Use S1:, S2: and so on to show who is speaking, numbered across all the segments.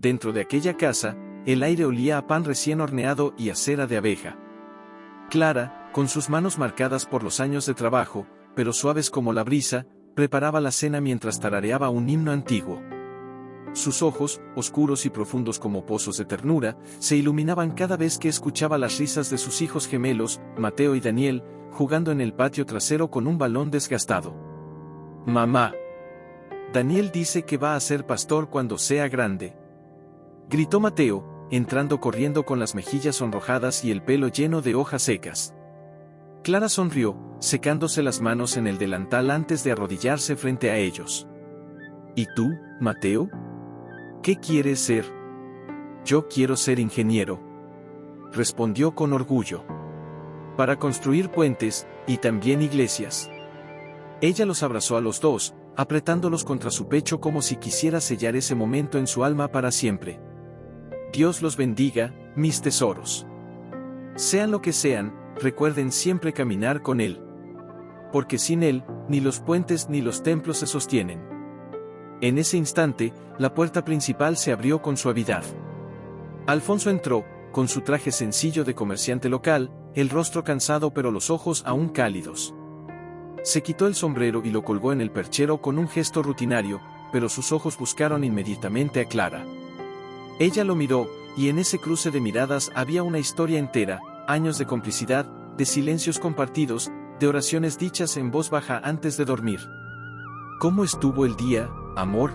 S1: Dentro de aquella casa, el aire olía a pan recién horneado y a cera de abeja. Clara, con sus manos marcadas por los años de trabajo, pero suaves como la brisa, preparaba la cena mientras tarareaba un himno antiguo. Sus ojos, oscuros y profundos como pozos de ternura, se iluminaban cada vez que escuchaba las risas de sus hijos gemelos, Mateo y Daniel, jugando en el patio trasero con un balón desgastado. «Mamá. Daniel dice que va a ser pastor cuando sea grande», gritó Mateo, entrando corriendo con las mejillas sonrojadas y el pelo lleno de hojas secas. Clara sonrió, secándose las manos en el delantal antes de arrodillarse frente a ellos. «¿Y tú, Mateo? ¿Qué quieres ser?» «Yo quiero ser ingeniero», respondió con orgullo. «Para construir puentes, y también iglesias». Ella los abrazó a los dos, apretándolos contra su pecho como si quisiera sellar ese momento en su alma para siempre. «Dios los bendiga, mis tesoros. Sean lo que sean, recuerden siempre caminar con Él. Porque sin Él, ni los puentes ni los templos se sostienen». En ese instante, la puerta principal se abrió con suavidad. Alfonso entró, con su traje sencillo de comerciante local, el rostro cansado pero los ojos aún cálidos. Se quitó el sombrero y lo colgó en el perchero con un gesto rutinario, pero sus ojos buscaron inmediatamente a Clara. Ella lo miró, y en ese cruce de miradas había una historia entera, años de complicidad, de silencios compartidos, de oraciones dichas en voz baja antes de dormir. «¿Cómo estuvo el día, amor?»,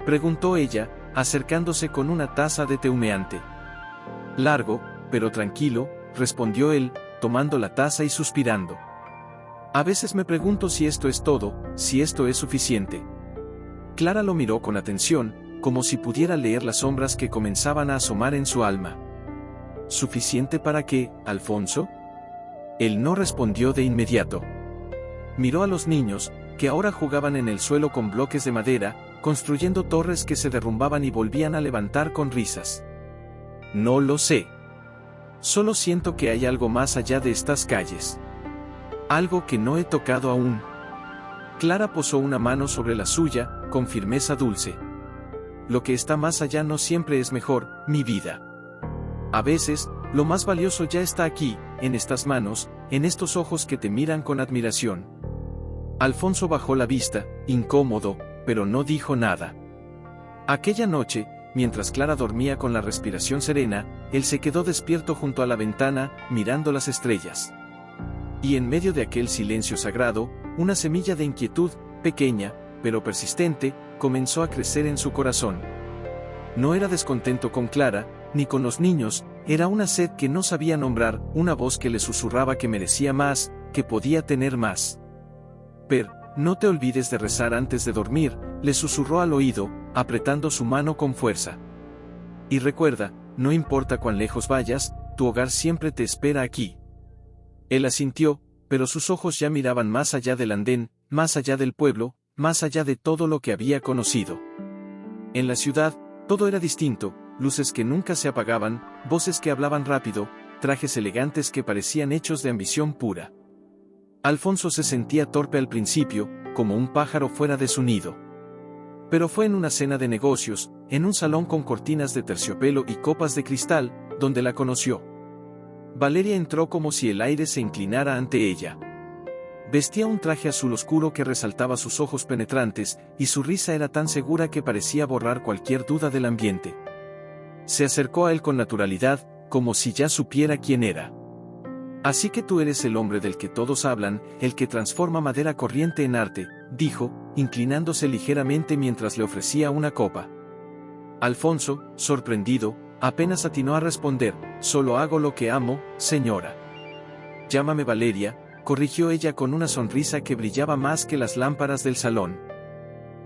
S1: preguntó ella, acercándose con una taza de té humeante. «Largo, pero tranquilo», respondió él, tomando la taza y suspirando. «A veces me pregunto si esto es todo, si esto es suficiente». Clara lo miró con atención, como si pudiera leer las sombras que comenzaban a asomar en su alma. «¿Suficiente para qué, Alfonso?». Él no respondió de inmediato. Miró a los niños, que ahora jugaban en el suelo con bloques de madera, construyendo torres que se derrumbaban y volvían a levantar con risas. «No lo sé. Solo siento que hay algo más allá de estas calles. Algo que no he tocado aún». Clara posó una mano sobre la suya, con firmeza dulce. «Lo que está más allá no siempre es mejor, mi vida. A veces, lo más valioso ya está aquí, en estas manos, en estos ojos que te miran con admiración». Alfonso bajó la vista, incómodo, pero no dijo nada. Aquella noche, mientras Clara dormía con la respiración serena, él se quedó despierto junto a la ventana, mirando las estrellas. Y en medio de aquel silencio sagrado, una semilla de inquietud, pequeña, pero persistente, comenzó a crecer en su corazón. No era descontento con Clara, ni con los niños, era una sed que no sabía nombrar, una voz que le susurraba que merecía más, que podía tener más. «Per, no te olvides de rezar antes de dormir», le susurró al oído, apretando su mano con fuerza. «Y recuerda, no importa cuán lejos vayas, tu hogar siempre te espera aquí». Él asintió, pero sus ojos ya miraban más allá del andén, más allá del pueblo, más allá de todo lo que había conocido. En la ciudad, todo era distinto, luces que nunca se apagaban, voces que hablaban rápido, trajes elegantes que parecían hechos de ambición pura. Alfonso se sentía torpe al principio, como un pájaro fuera de su nido. Pero fue en una cena de negocios, en un salón con cortinas de terciopelo y copas de cristal, donde la conoció. Valeria entró como si el aire se inclinara ante ella. Vestía un traje azul oscuro que resaltaba sus ojos penetrantes, y su risa era tan segura que parecía borrar cualquier duda del ambiente. Se acercó a él con naturalidad, como si ya supiera quién era. «Así que tú eres el hombre del que todos hablan, el que transforma madera corriente en arte», dijo, inclinándose ligeramente mientras le ofrecía una copa. Alfonso, sorprendido, apenas atinó a responder: «Solo hago lo que amo, señora». «Llámame Valeria», corrigió ella con una sonrisa que brillaba más que las lámparas del salón.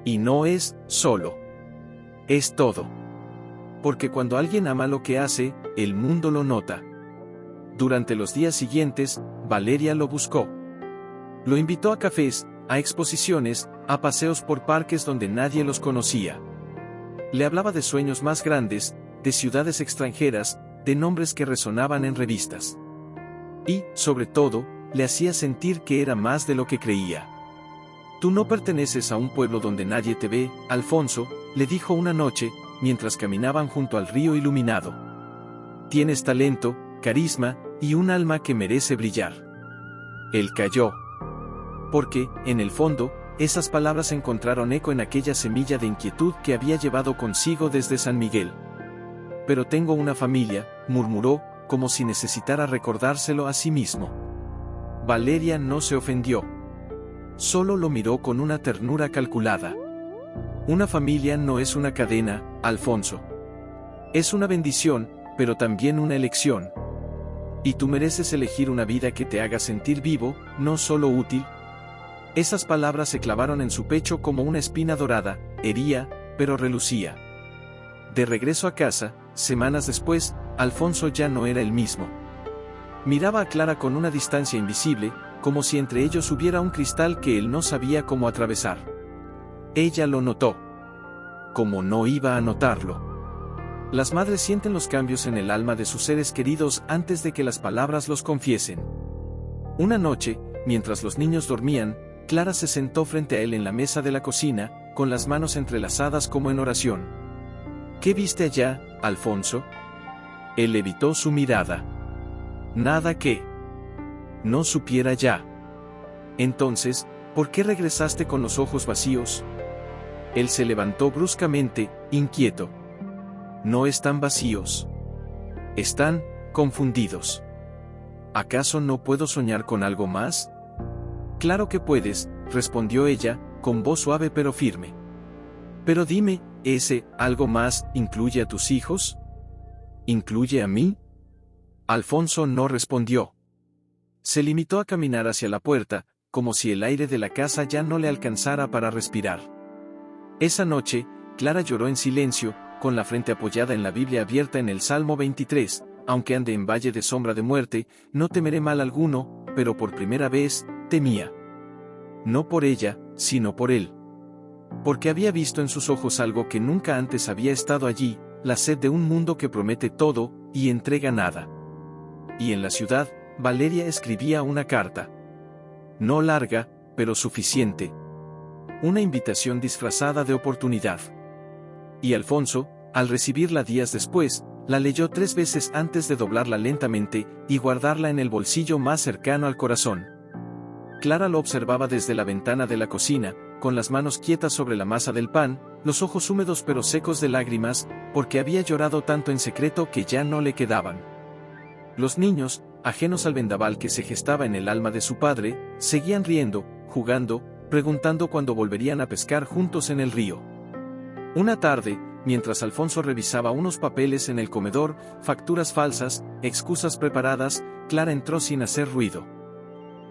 S1: «Y no es solo. Es todo. Porque cuando alguien ama lo que hace, el mundo lo nota». Durante los días siguientes, Valeria lo buscó. Lo invitó a cafés, a exposiciones, a paseos por parques donde nadie los conocía. Le hablaba de sueños más grandes, de ciudades extranjeras, de nombres que resonaban en revistas. Y, sobre todo, le hacía sentir que era más de lo que creía. «Tú no perteneces a un pueblo donde nadie te ve, Alfonso», le dijo una noche, mientras caminaban junto al río iluminado. Tienes talento, carisma, y un alma que merece brillar. Él calló. Porque, en el fondo, esas palabras encontraron eco en aquella semilla de inquietud que había llevado consigo desde San Miguel. Pero tengo una familia, murmuró, como si necesitara recordárselo a sí mismo. Valeria no se ofendió. Solo lo miró con una ternura calculada. Una familia no es una cadena, Alfonso. Es una bendición, pero también una elección. Y tú mereces elegir una vida que te haga sentir vivo, no solo útil. Esas palabras se clavaron en su pecho como una espina dorada, hería, pero relucía. De regreso a casa, semanas después, Alfonso ya no era el mismo. Miraba a Clara con una distancia invisible, como si entre ellos hubiera un cristal que él no sabía cómo atravesar. Ella lo notó. Como no iba a notarlo. Las madres sienten los cambios en el alma de sus seres queridos antes de que las palabras los confiesen. Una noche, mientras los niños dormían, Clara se sentó frente a él en la mesa de la cocina, con las manos entrelazadas como en oración. ¿Qué viste allá, Alfonso? Él evitó su mirada. Nada que no supiera ya. Entonces, ¿por qué regresaste con los ojos vacíos? Él se levantó bruscamente, inquieto. No están vacíos. Están confundidos. ¿Acaso no puedo soñar con algo más? Claro que puedes, respondió ella, con voz suave pero firme. Pero dime, ¿ese algo más incluye a tus hijos? ¿Incluye a mí? Alfonso no respondió. Se limitó a caminar hacia la puerta, como si el aire de la casa ya no le alcanzara para respirar. Esa noche, Clara lloró en silencio, con la frente apoyada en la Biblia abierta en el Salmo 23, aunque ande en valle de sombra de muerte, no temeré mal alguno, pero por primera vez, temía. No por ella, sino por él. Porque había visto en sus ojos algo que nunca antes había estado allí, la sed de un mundo que promete todo, y entrega nada. Y en la ciudad, Valeria escribía una carta. No larga, pero suficiente. Una invitación disfrazada de oportunidad. Y Alfonso, al recibirla días después, la leyó 3 veces antes de doblarla lentamente y guardarla en el bolsillo más cercano al corazón. Clara lo observaba desde la ventana de la cocina, con las manos quietas sobre la masa del pan, los ojos húmedos pero secos de lágrimas, porque había llorado tanto en secreto que ya no le quedaban. Los niños, ajenos al vendaval que se gestaba en el alma de su padre, seguían riendo, jugando, preguntando cuándo volverían a pescar juntos en el río. Una tarde, mientras Alfonso revisaba unos papeles en el comedor, facturas falsas, excusas preparadas, Clara entró sin hacer ruido.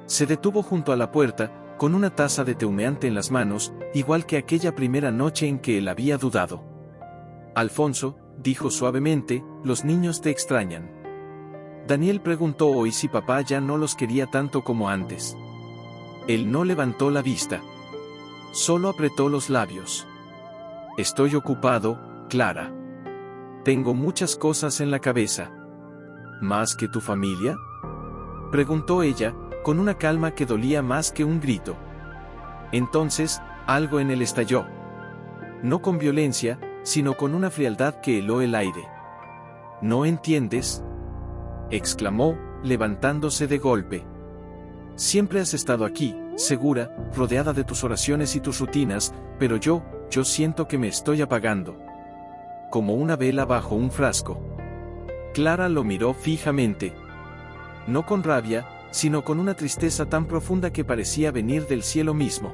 S1: Se detuvo junto a la puerta, con una taza de té humeante en las manos, igual que aquella primera noche en que él había dudado. Alfonso, dijo suavemente, los niños te extrañan. Daniel preguntó hoy si papá ya no los quería tanto como antes. Él no levantó la vista. Solo apretó los labios. Estoy ocupado, Clara. Tengo muchas cosas en la cabeza. ¿Más que tu familia? Preguntó ella, con una calma que dolía más que un grito. Entonces, algo en él estalló. No con violencia, sino con una frialdad que heló el aire. ¿No entiendes?, exclamó, levantándose de golpe. Siempre has estado aquí, segura, rodeada de tus oraciones y tus rutinas, pero yo siento que me estoy apagando. Como una vela bajo un frasco. Clara lo miró fijamente. No con rabia, sino con una tristeza tan profunda que parecía venir del cielo mismo.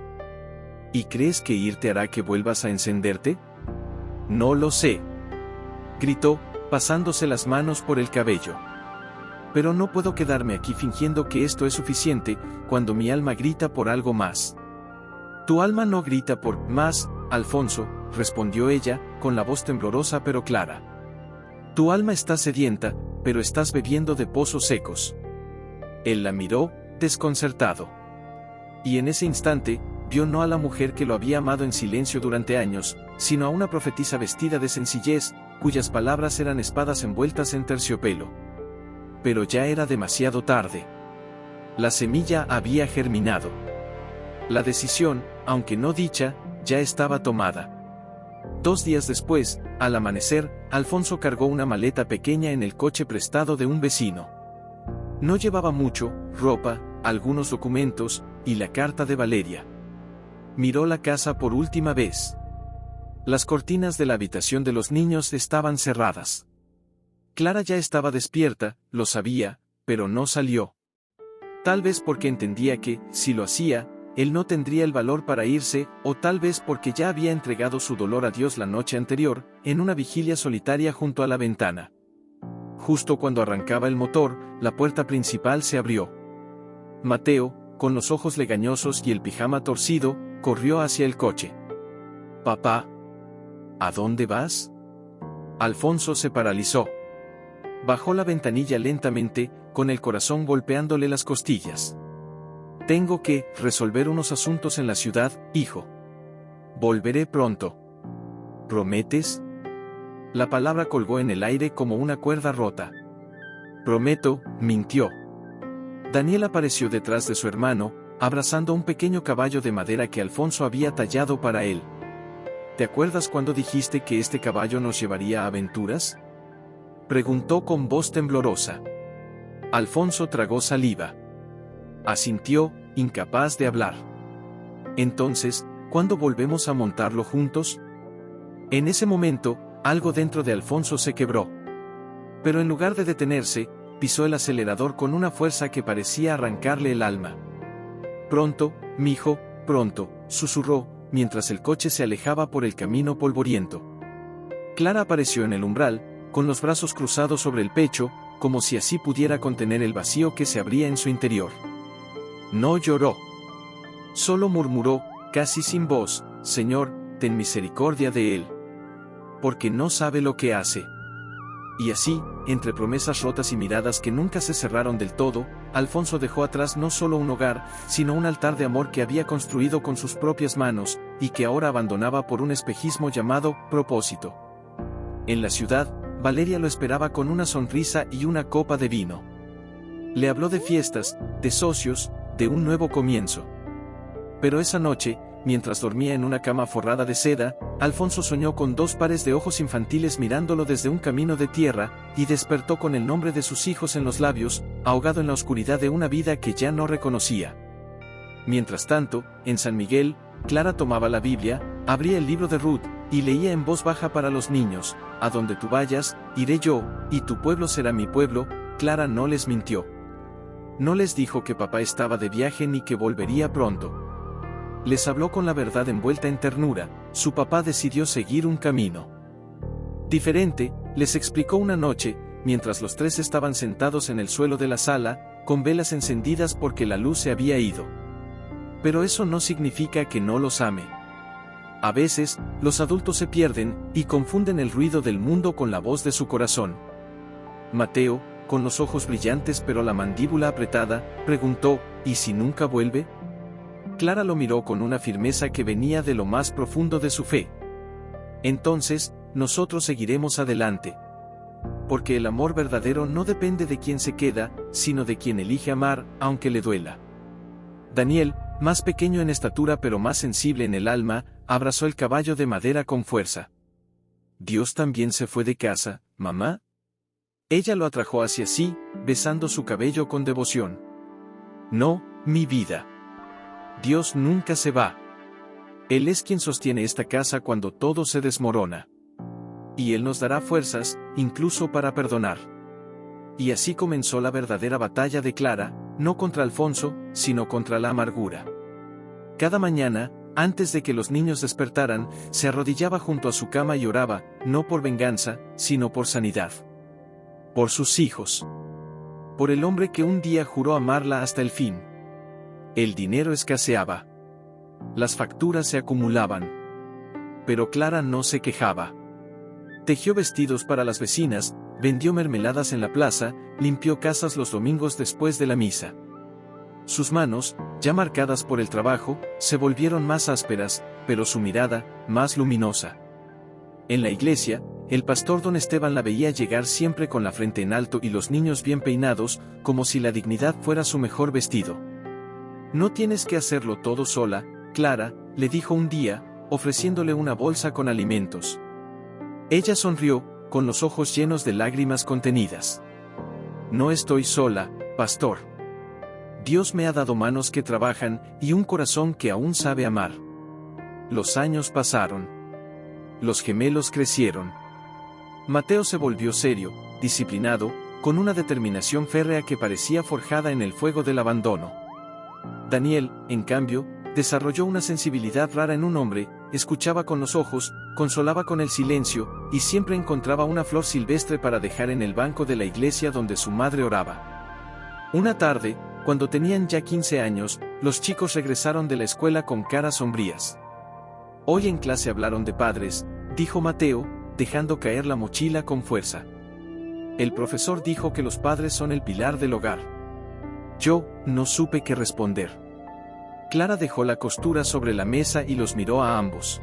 S1: ¿Y crees que irte hará que vuelvas a encenderte? No lo sé. Gritó, pasándose las manos por el cabello. Pero no puedo quedarme aquí fingiendo que esto es suficiente, cuando mi alma grita por algo más. Tu alma no grita por más, Alfonso, respondió ella, con la voz temblorosa pero clara. Tu alma está sedienta, pero estás bebiendo de pozos secos. Él la miró, desconcertado. Y en ese instante, vio no a la mujer que lo había amado en silencio durante años, sino a una profetisa vestida de sencillez, cuyas palabras eran espadas envueltas en terciopelo. Pero ya era demasiado tarde. La semilla había germinado. La decisión, aunque no dicha, ya estaba tomada. 2 días después, al amanecer, Alfonso cargó una maleta pequeña en el coche prestado de un vecino. No llevaba mucho, ropa, algunos documentos, y la carta de Valeria. Miró la casa por última vez. Las cortinas de la habitación de los niños estaban cerradas. Clara ya estaba despierta, lo sabía, pero no salió. Tal vez porque entendía que, si lo hacía, él no tendría el valor para irse, o tal vez porque ya había entregado su dolor a Dios la noche anterior, en una vigilia solitaria junto a la ventana. Justo cuando arrancaba el motor, la puerta principal se abrió. Mateo, con los ojos legañosos y el pijama torcido, corrió hacia el coche. «Papá, ¿a dónde vas?» Alfonso se paralizó. Bajó la ventanilla lentamente, con el corazón golpeándole las costillas. «Tengo que resolver unos asuntos en la ciudad, hijo. Volveré pronto. ¿Prometes?» La palabra colgó en el aire como una cuerda rota. «Prometo», mintió. Daniel apareció detrás de su hermano, abrazando un pequeño caballo de madera que Alfonso había tallado para él. «¿Te acuerdas cuando dijiste que este caballo nos llevaría a aventuras?», preguntó con voz temblorosa. Alfonso tragó saliva. Asintió, incapaz de hablar. «Entonces, ¿cuándo volvemos a montarlo juntos?». En ese momento, algo dentro de Alfonso se quebró. Pero en lugar de detenerse, pisó el acelerador con una fuerza que parecía arrancarle el alma. «Pronto, mijo, pronto», susurró, mientras el coche se alejaba por el camino polvoriento. Clara apareció en el umbral, con los brazos cruzados sobre el pecho, como si así pudiera contener el vacío que se abría en su interior. No lloró. Solo murmuró, casi sin voz: «Señor, ten misericordia de él. Porque no sabe lo que hace». Y así, entre promesas rotas y miradas que nunca se cerraron del todo, Alfonso dejó atrás no solo un hogar, sino un altar de amor que había construido con sus propias manos, y que ahora abandonaba por un espejismo llamado propósito. En la ciudad, Valeria lo esperaba con una sonrisa y una copa de vino. Le habló de fiestas, de socios, de un nuevo comienzo. Pero esa noche, mientras dormía en una cama forrada de seda, Alfonso soñó con 2 pares de ojos infantiles mirándolo desde un camino de tierra, y despertó con el nombre de sus hijos en los labios, ahogado en la oscuridad de una vida que ya no reconocía. Mientras tanto, en San Miguel, Clara tomaba la Biblia, abría el libro de Ruth, y leía en voz baja para los niños: «A donde tú vayas, iré yo, y tu pueblo será mi pueblo». Clara no les mintió. No les dijo que papá estaba de viaje ni que volvería pronto. Les habló con la verdad envuelta en ternura. Su papá decidió seguir un camino diferente, les explicó una noche, mientras los 3 estaban sentados en el suelo de la sala, con velas encendidas porque la luz se había ido. Pero eso no significa que no los ame. A veces, los adultos se pierden, y confunden el ruido del mundo con la voz de su corazón. Mateo, con los ojos brillantes pero la mandíbula apretada, preguntó: «¿Y si nunca vuelve?». Clara lo miró con una firmeza que venía de lo más profundo de su fe. «Entonces, nosotros seguiremos adelante. Porque el amor verdadero no depende de quien se queda, sino de quien elige amar, aunque le duela». Daniel, más pequeño en estatura pero más sensible en el alma, abrazó el caballo de madera con fuerza. «¿Dios también se fue de casa, mamá?». Ella lo atrajo hacia sí, besando su cabello con devoción. «No, mi vida. Dios nunca se va. Él es quien sostiene esta casa cuando todo se desmorona. Y Él nos dará fuerzas, incluso para perdonar». Y así comenzó la verdadera batalla de Clara, no contra Alfonso, sino contra la amargura. Cada mañana, antes de que los niños despertaran, se arrodillaba junto a su cama y oraba, no por venganza, sino por sanidad. Por sus hijos. Por el hombre que un día juró amarla hasta el fin. El dinero escaseaba. Las facturas se acumulaban. Pero Clara no se quejaba. Tejió vestidos para las vecinas, vendió mermeladas en la plaza, limpió casas los domingos después de la misa. Sus manos, ya marcadas por el trabajo, se volvieron más ásperas, pero su mirada, más luminosa. En la iglesia, el pastor don Esteban la veía llegar siempre con la frente en alto y los niños bien peinados, como si la dignidad fuera su mejor vestido. «No tienes que hacerlo todo sola, Clara», le dijo un día, ofreciéndole una bolsa con alimentos. Ella sonrió, con los ojos llenos de lágrimas contenidas. No estoy sola, pastor. Dios me ha dado manos que trabajan y un corazón que aún sabe amar. Los años pasaron. Los gemelos crecieron. Mateo se volvió serio, disciplinado, con una determinación férrea que parecía forjada en el fuego del abandono. Daniel, en cambio, desarrolló una sensibilidad rara en un hombre, escuchaba con los ojos, consolaba con el silencio, y siempre encontraba una flor silvestre para dejar en el banco de la iglesia donde su madre oraba. Una tarde, cuando tenían ya 15 años, los chicos regresaron de la escuela con caras sombrías. Hoy en clase hablaron de padres, dijo Mateo, dejando caer la mochila con fuerza. El profesor dijo que los padres son el pilar del hogar. Yo no supe qué responder. Clara dejó la costura sobre la mesa y los miró a ambos.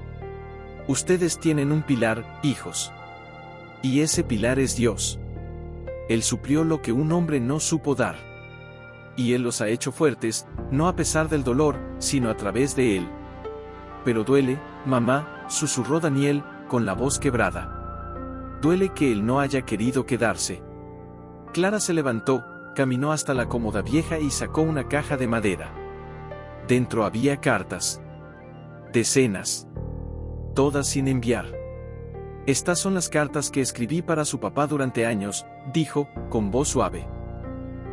S1: Ustedes tienen un pilar, hijos. Y ese pilar es Dios. Él suplió lo que un hombre no supo dar. Y Él los ha hecho fuertes, no a pesar del dolor, sino a través de Él. Pero duele, mamá, susurró Daniel, con la voz quebrada. Duele que él no haya querido quedarse. Clara se levantó, caminó hasta la cómoda vieja y sacó una caja de madera. Dentro había cartas. Decenas. Todas sin enviar. Estas son las cartas que escribí para su papá durante años, dijo, con voz suave.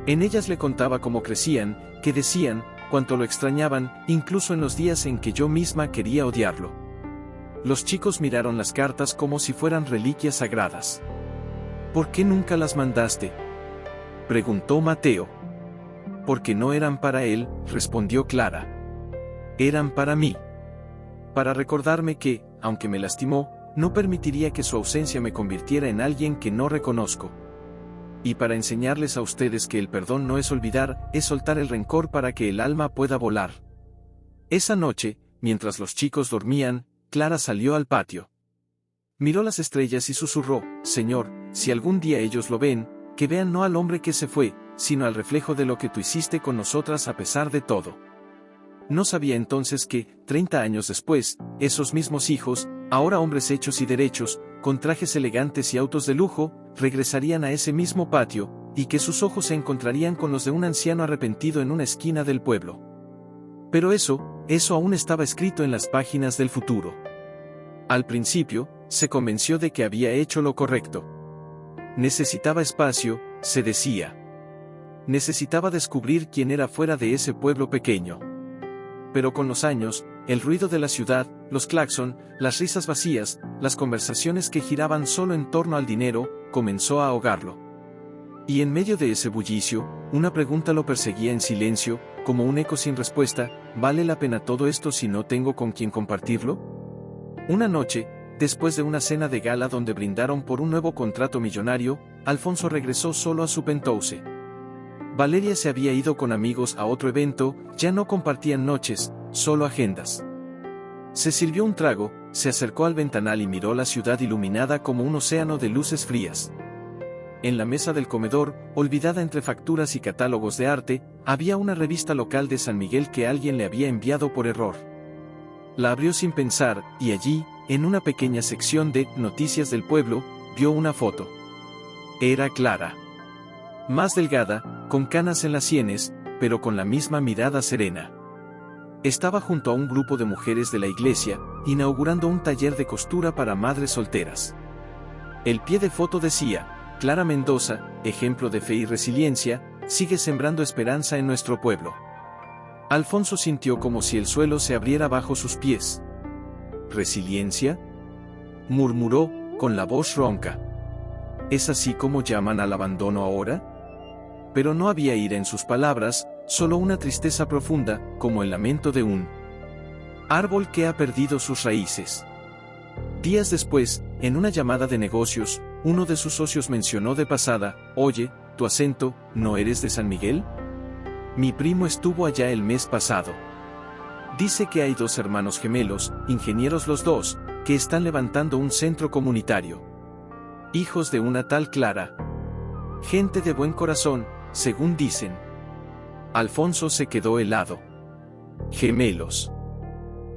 S1: En ellas le contaba cómo crecían, qué decían, cuánto lo extrañaban, incluso en los días en que yo misma quería odiarlo. Los chicos miraron las cartas como si fueran reliquias sagradas. ¿Por qué nunca las mandaste?, preguntó Mateo. Porque no eran para él, respondió Clara. Eran para mí. Para recordarme que, aunque me lastimó, no permitiría que su ausencia me convirtiera en alguien que no reconozco. Y para enseñarles a ustedes que el perdón no es olvidar, es soltar el rencor para que el alma pueda volar. Esa noche, mientras los chicos dormían, Clara salió al patio. Miró las estrellas y susurró, Señor, si algún día ellos lo ven, que vean no al hombre que se fue, sino al reflejo de lo que tú hiciste con nosotras a pesar de todo. No sabía entonces que, 30 años después, esos mismos hijos, ahora hombres hechos y derechos, con trajes elegantes y autos de lujo, regresarían a ese mismo patio, y que sus ojos se encontrarían con los de un anciano arrepentido en una esquina del pueblo. Pero eso aún estaba escrito en las páginas del futuro. Al principio, se convenció de que había hecho lo correcto. Necesitaba espacio, se decía. Necesitaba descubrir quién era fuera de ese pueblo pequeño. Pero con los años, el ruido de la ciudad, los claxon, las risas vacías, las conversaciones que giraban solo en torno al dinero, comenzó a ahogarlo. Y en medio de ese bullicio, una pregunta lo perseguía en silencio, como un eco sin respuesta, ¿vale la pena todo esto si no tengo con quién compartirlo? Una noche, después de una cena de gala donde brindaron por un nuevo contrato millonario, Alfonso regresó solo a su penthouse. Valeria se había ido con amigos a otro evento, ya no compartían noches, solo agendas. Se sirvió un trago, se acercó al ventanal y miró la ciudad iluminada como un océano de luces frías. En la mesa del comedor, olvidada entre facturas y catálogos de arte, había una revista local de San Miguel que alguien le había enviado por error. La abrió sin pensar, y allí, en una pequeña sección de Noticias del Pueblo, vio una foto. Era Clara. Más delgada, con canas en las sienes, pero con la misma mirada serena. Estaba junto a un grupo de mujeres de la iglesia, inaugurando un taller de costura para madres solteras. El pie de foto decía, Clara Mendoza, ejemplo de fe y resiliencia, sigue sembrando esperanza en nuestro pueblo. Alfonso sintió como si el suelo se abriera bajo sus pies. ¿Resiliencia?, murmuró, con la voz ronca. ¿Es así como llaman al abandono ahora? Pero no había ira en sus palabras, solo una tristeza profunda, como el lamento de un árbol que ha perdido sus raíces. Días después, en una llamada de negocios, uno de sus socios mencionó de pasada, «Oye, tu acento, ¿no eres de San Miguel? Mi primo estuvo allá el mes pasado. Dice que hay 2 hermanos gemelos, ingenieros los 2, que están levantando un centro comunitario. Hijos de una tal Clara. Gente de buen corazón, según dicen». Alfonso se quedó helado. Gemelos.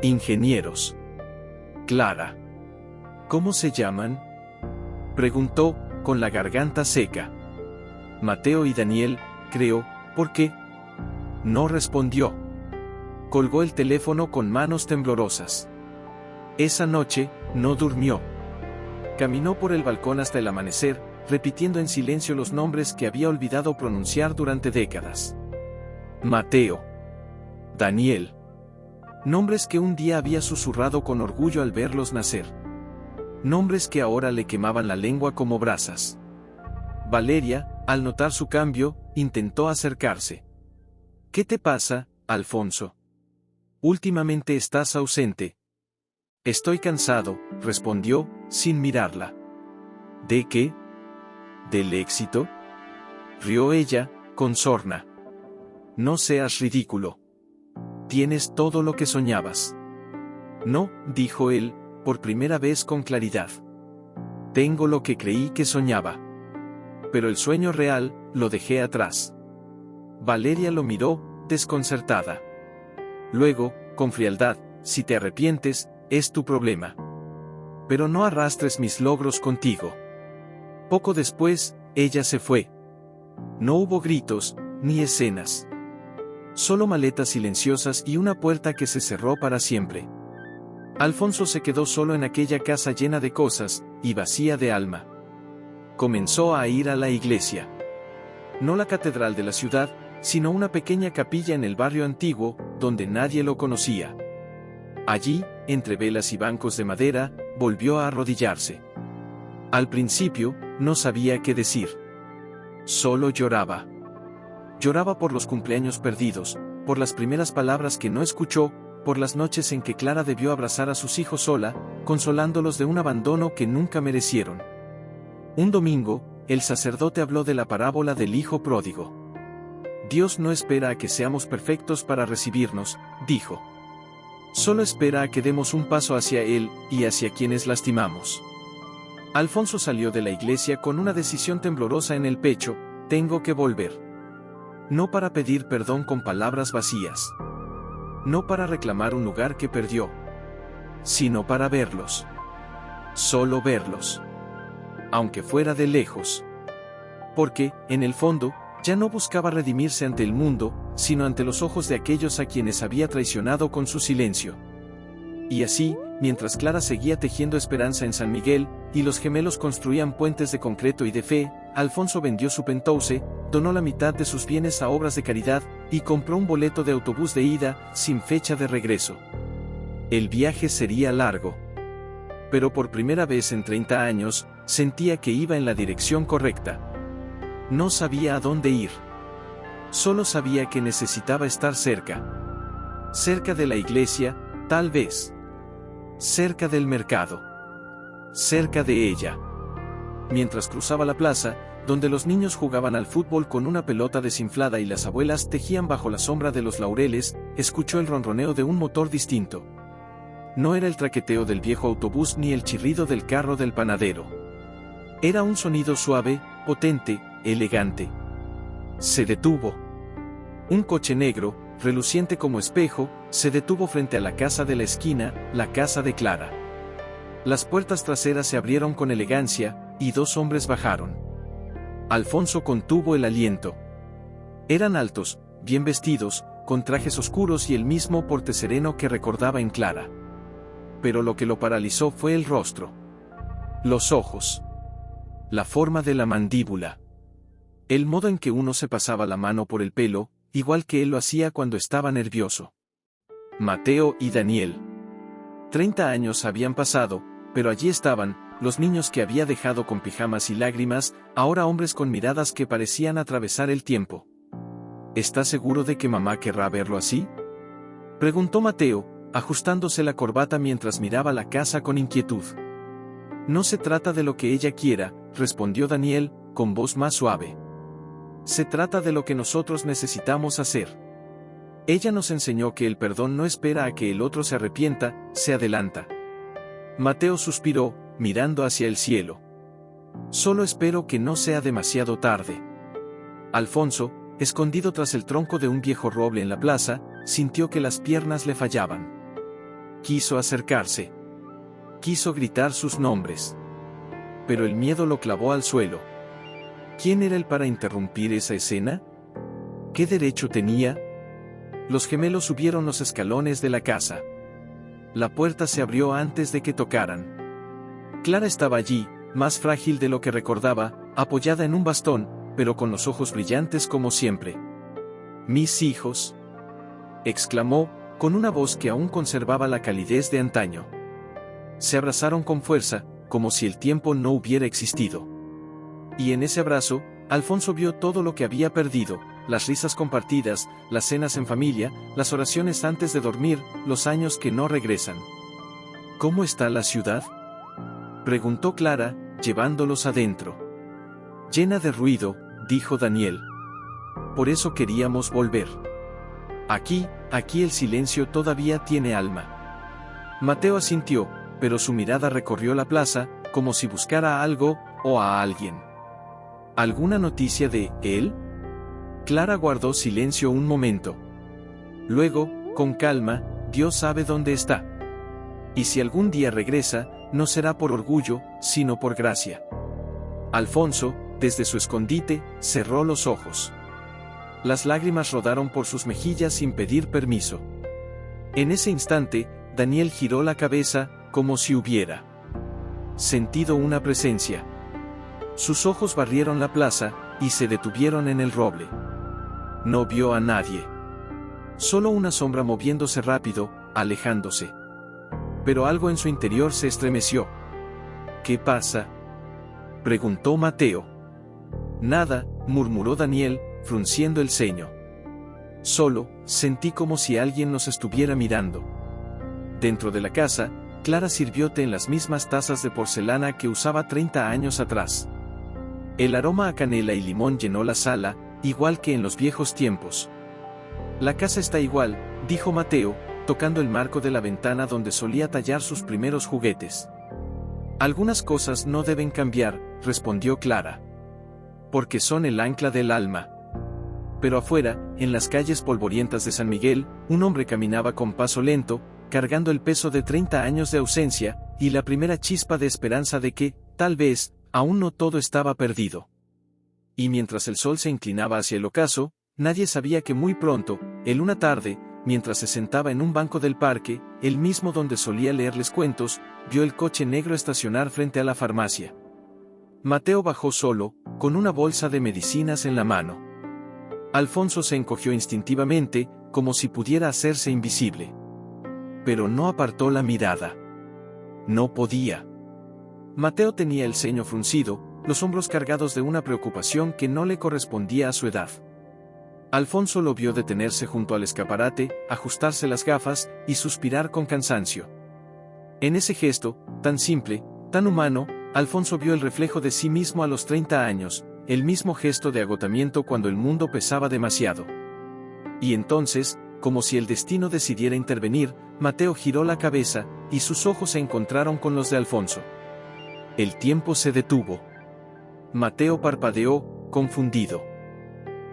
S1: Ingenieros. Clara. ¿Cómo se llaman? Preguntó, con la garganta seca. Mateo y Daniel, creo, ¿por qué? No respondió. Colgó el teléfono con manos temblorosas. Esa noche, no durmió. Caminó por el balcón hasta el amanecer, repitiendo en silencio los nombres que había olvidado pronunciar durante décadas. Mateo. Daniel. Nombres que un día había susurrado con orgullo al verlos nacer. Nombres que ahora le quemaban la lengua como brasas. Valeria, al notar su cambio, intentó acercarse. ¿Qué te pasa, Alfonso? Últimamente estás ausente. Estoy cansado, respondió, sin mirarla. ¿De qué? ¿Del éxito? Rió ella, con sorna. No seas ridículo. Tienes todo lo que soñabas. No, dijo él, por primera vez con claridad. Tengo lo que creí que soñaba. Pero el sueño real, lo dejé atrás. Valeria lo miró, desconcertada. Luego, con frialdad, si te arrepientes, es tu problema. Pero no arrastres mis logros contigo. Poco después, ella se fue. No hubo gritos, ni escenas. Solo maletas silenciosas y una puerta que se cerró para siempre. Alfonso se quedó solo en aquella casa llena de cosas, y vacía de alma. Comenzó a ir a la iglesia. No la catedral de la ciudad, sino una pequeña capilla en el barrio antiguo, donde nadie lo conocía. Allí, entre velas y bancos de madera, volvió a arrodillarse. Al principio, no sabía qué decir. Solo lloraba. Lloraba por los cumpleaños perdidos, por las primeras palabras que no escuchó, por las noches en que Clara debió abrazar a sus hijos sola, consolándolos de un abandono que nunca merecieron. Un domingo, el sacerdote habló de la parábola del hijo pródigo. Dios no espera a que seamos perfectos para recibirnos, dijo. Solo espera a que demos un paso hacia Él, y hacia quienes lastimamos. Alfonso salió de la iglesia con una decisión temblorosa en el pecho: tengo que volver. No para pedir perdón con palabras vacías. No para reclamar un lugar que perdió. Sino para verlos. Solo verlos. Aunque fuera de lejos. Porque, en el fondo, ya no buscaba redimirse ante el mundo, sino ante los ojos de aquellos a quienes había traicionado con su silencio. Y así, mientras Clara seguía tejiendo esperanza en San Miguel, y los gemelos construían puentes de concreto y de fe, Alfonso vendió su penthouse, donó la mitad de sus bienes a obras de caridad, y compró un boleto de autobús de ida, sin fecha de regreso. El viaje sería largo. Pero por primera vez en 30 años, sentía que iba en la dirección correcta. No sabía a dónde ir. Solo sabía que necesitaba estar cerca. Cerca de la iglesia, tal vez. Cerca del mercado. Cerca de ella. Mientras cruzaba la plaza, donde los niños jugaban al fútbol con una pelota desinflada y las abuelas tejían bajo la sombra de los laureles, escuchó el ronroneo de un motor distinto. No era el traqueteo del viejo autobús ni el chirrido del carro del panadero. Era un sonido suave, potente, elegante. Se detuvo. Un coche negro, reluciente como espejo, se detuvo frente a la casa de la esquina, la casa de Clara. Las puertas traseras se abrieron con elegancia, y dos hombres bajaron. Alfonso contuvo el aliento. Eran altos, bien vestidos, con trajes oscuros y el mismo porte sereno que recordaba en Clara. Pero lo que lo paralizó fue el rostro. Los ojos. La forma de la mandíbula. El modo en que uno se pasaba la mano por el pelo, igual que él lo hacía cuando estaba nervioso. Mateo y Daniel. 30 años habían pasado, pero allí estaban, los niños que había dejado con pijamas y lágrimas, ahora hombres con miradas que parecían atravesar el tiempo. ¿Estás seguro de que mamá querrá verlo así?, preguntó Mateo, ajustándose la corbata mientras miraba la casa con inquietud. No se trata de lo que ella quiera, respondió Daniel, con voz más suave. Se trata de lo que nosotros necesitamos hacer. Ella nos enseñó que el perdón no espera a que el otro se arrepienta, se adelanta. Mateo suspiró, mirando hacia el cielo. Solo espero que no sea demasiado tarde. Alfonso, escondido tras el tronco de un viejo roble en la plaza, sintió que las piernas le fallaban. Quiso acercarse. Quiso gritar sus nombres. Pero el miedo lo clavó al suelo. ¿Quién era él para interrumpir esa escena? ¿Qué derecho tenía? Los gemelos subieron los escalones de la casa. La puerta se abrió antes de que tocaran. Clara estaba allí, más frágil de lo que recordaba, apoyada en un bastón, pero con los ojos brillantes como siempre. «Mis hijos», exclamó, con una voz que aún conservaba la calidez de antaño. Se abrazaron con fuerza, como si el tiempo no hubiera existido. Y en ese abrazo, Alfonso vio todo lo que había perdido: las risas compartidas, las cenas en familia, las oraciones antes de dormir, los años que no regresan. «¿Cómo está la ciudad?», preguntó Clara, llevándolos adentro. «Llena de ruido», dijo Daniel. «Por eso queríamos volver. Aquí el silencio todavía tiene alma». Mateo asintió, pero su mirada recorrió la plaza, como si buscara a algo, o a alguien. ¿Alguna noticia de él? Clara guardó silencio un momento. Luego, con calma, Dios sabe dónde está. Y si algún día regresa, no será por orgullo, sino por gracia. Alfonso, desde su escondite, cerró los ojos. Las lágrimas rodaron por sus mejillas sin pedir permiso. En ese instante, Daniel giró la cabeza, como si hubiera sentido una presencia. Sus ojos barrieron la plaza, y se detuvieron en el roble. No vio a nadie. Solo una sombra moviéndose rápido, alejándose. Pero algo en su interior se estremeció. «¿Qué pasa?», preguntó Mateo. «Nada», murmuró Daniel, frunciendo el ceño. «Solo, sentí como si alguien nos estuviera mirando». Dentro de la casa, Clara sirvió té en las mismas tazas de porcelana que usaba 30 años atrás. El aroma a canela y limón llenó la sala, igual que en los viejos tiempos. «La casa está igual», dijo Mateo, tocando el marco de la ventana donde solía tallar sus primeros juguetes. «Algunas cosas no deben cambiar», respondió Clara. «Porque son el ancla del alma». Pero afuera, en las calles polvorientas de San Miguel, un hombre caminaba con paso lento, cargando el peso de 30 años de ausencia, y la primera chispa de esperanza de que, tal vez, aún no todo estaba perdido. Y mientras el sol se inclinaba hacia el ocaso, nadie sabía que muy pronto, una tarde, mientras se sentaba en un banco del parque, el mismo donde solía leerles cuentos, vio el coche negro estacionar frente a la farmacia. Mateo bajó solo, con una bolsa de medicinas en la mano. Alfonso se encogió instintivamente, como si pudiera hacerse invisible. Pero no apartó la mirada. No podía. Mateo tenía el ceño fruncido, los hombros cargados de una preocupación que no le correspondía a su edad. Alfonso lo vio detenerse junto al escaparate, ajustarse las gafas, y suspirar con cansancio. En ese gesto, tan simple, tan humano, Alfonso vio el reflejo de sí mismo a los 30 años, el mismo gesto de agotamiento cuando el mundo pesaba demasiado. Y entonces, como si el destino decidiera intervenir, Mateo giró la cabeza, y sus ojos se encontraron con los de Alfonso. El tiempo se detuvo. Mateo parpadeó, confundido.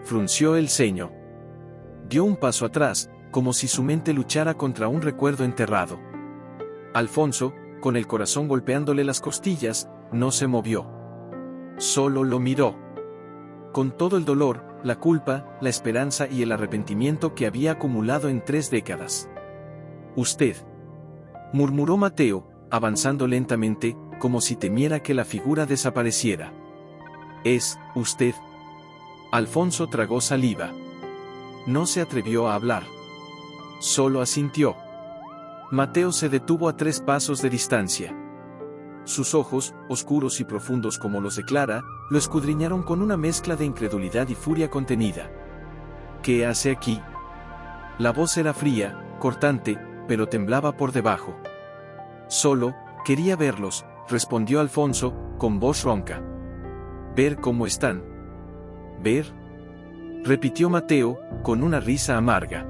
S1: Frunció el ceño. Dio un paso atrás, como si su mente luchara contra un recuerdo enterrado. Alfonso, con el corazón golpeándole las costillas, no se movió. Solo lo miró. Con todo el dolor, la culpa, la esperanza y el arrepentimiento que había acumulado en 3 décadas. «Usted», murmuró Mateo, avanzando lentamente, como si temiera que la figura desapareciera. «¿Es usted?» Alfonso tragó saliva. No se atrevió a hablar. Solo asintió. Mateo se detuvo a 3 pasos de distancia. Sus ojos, oscuros y profundos como los de Clara, lo escudriñaron con una mezcla de incredulidad y furia contenida. «¿Qué hace aquí?». La voz era fría, cortante, pero temblaba por debajo. «Solo, quería verlos», respondió Alfonso, con voz ronca. «¿Ver cómo están?». «¿Ver?», repitió Mateo, con una risa amarga.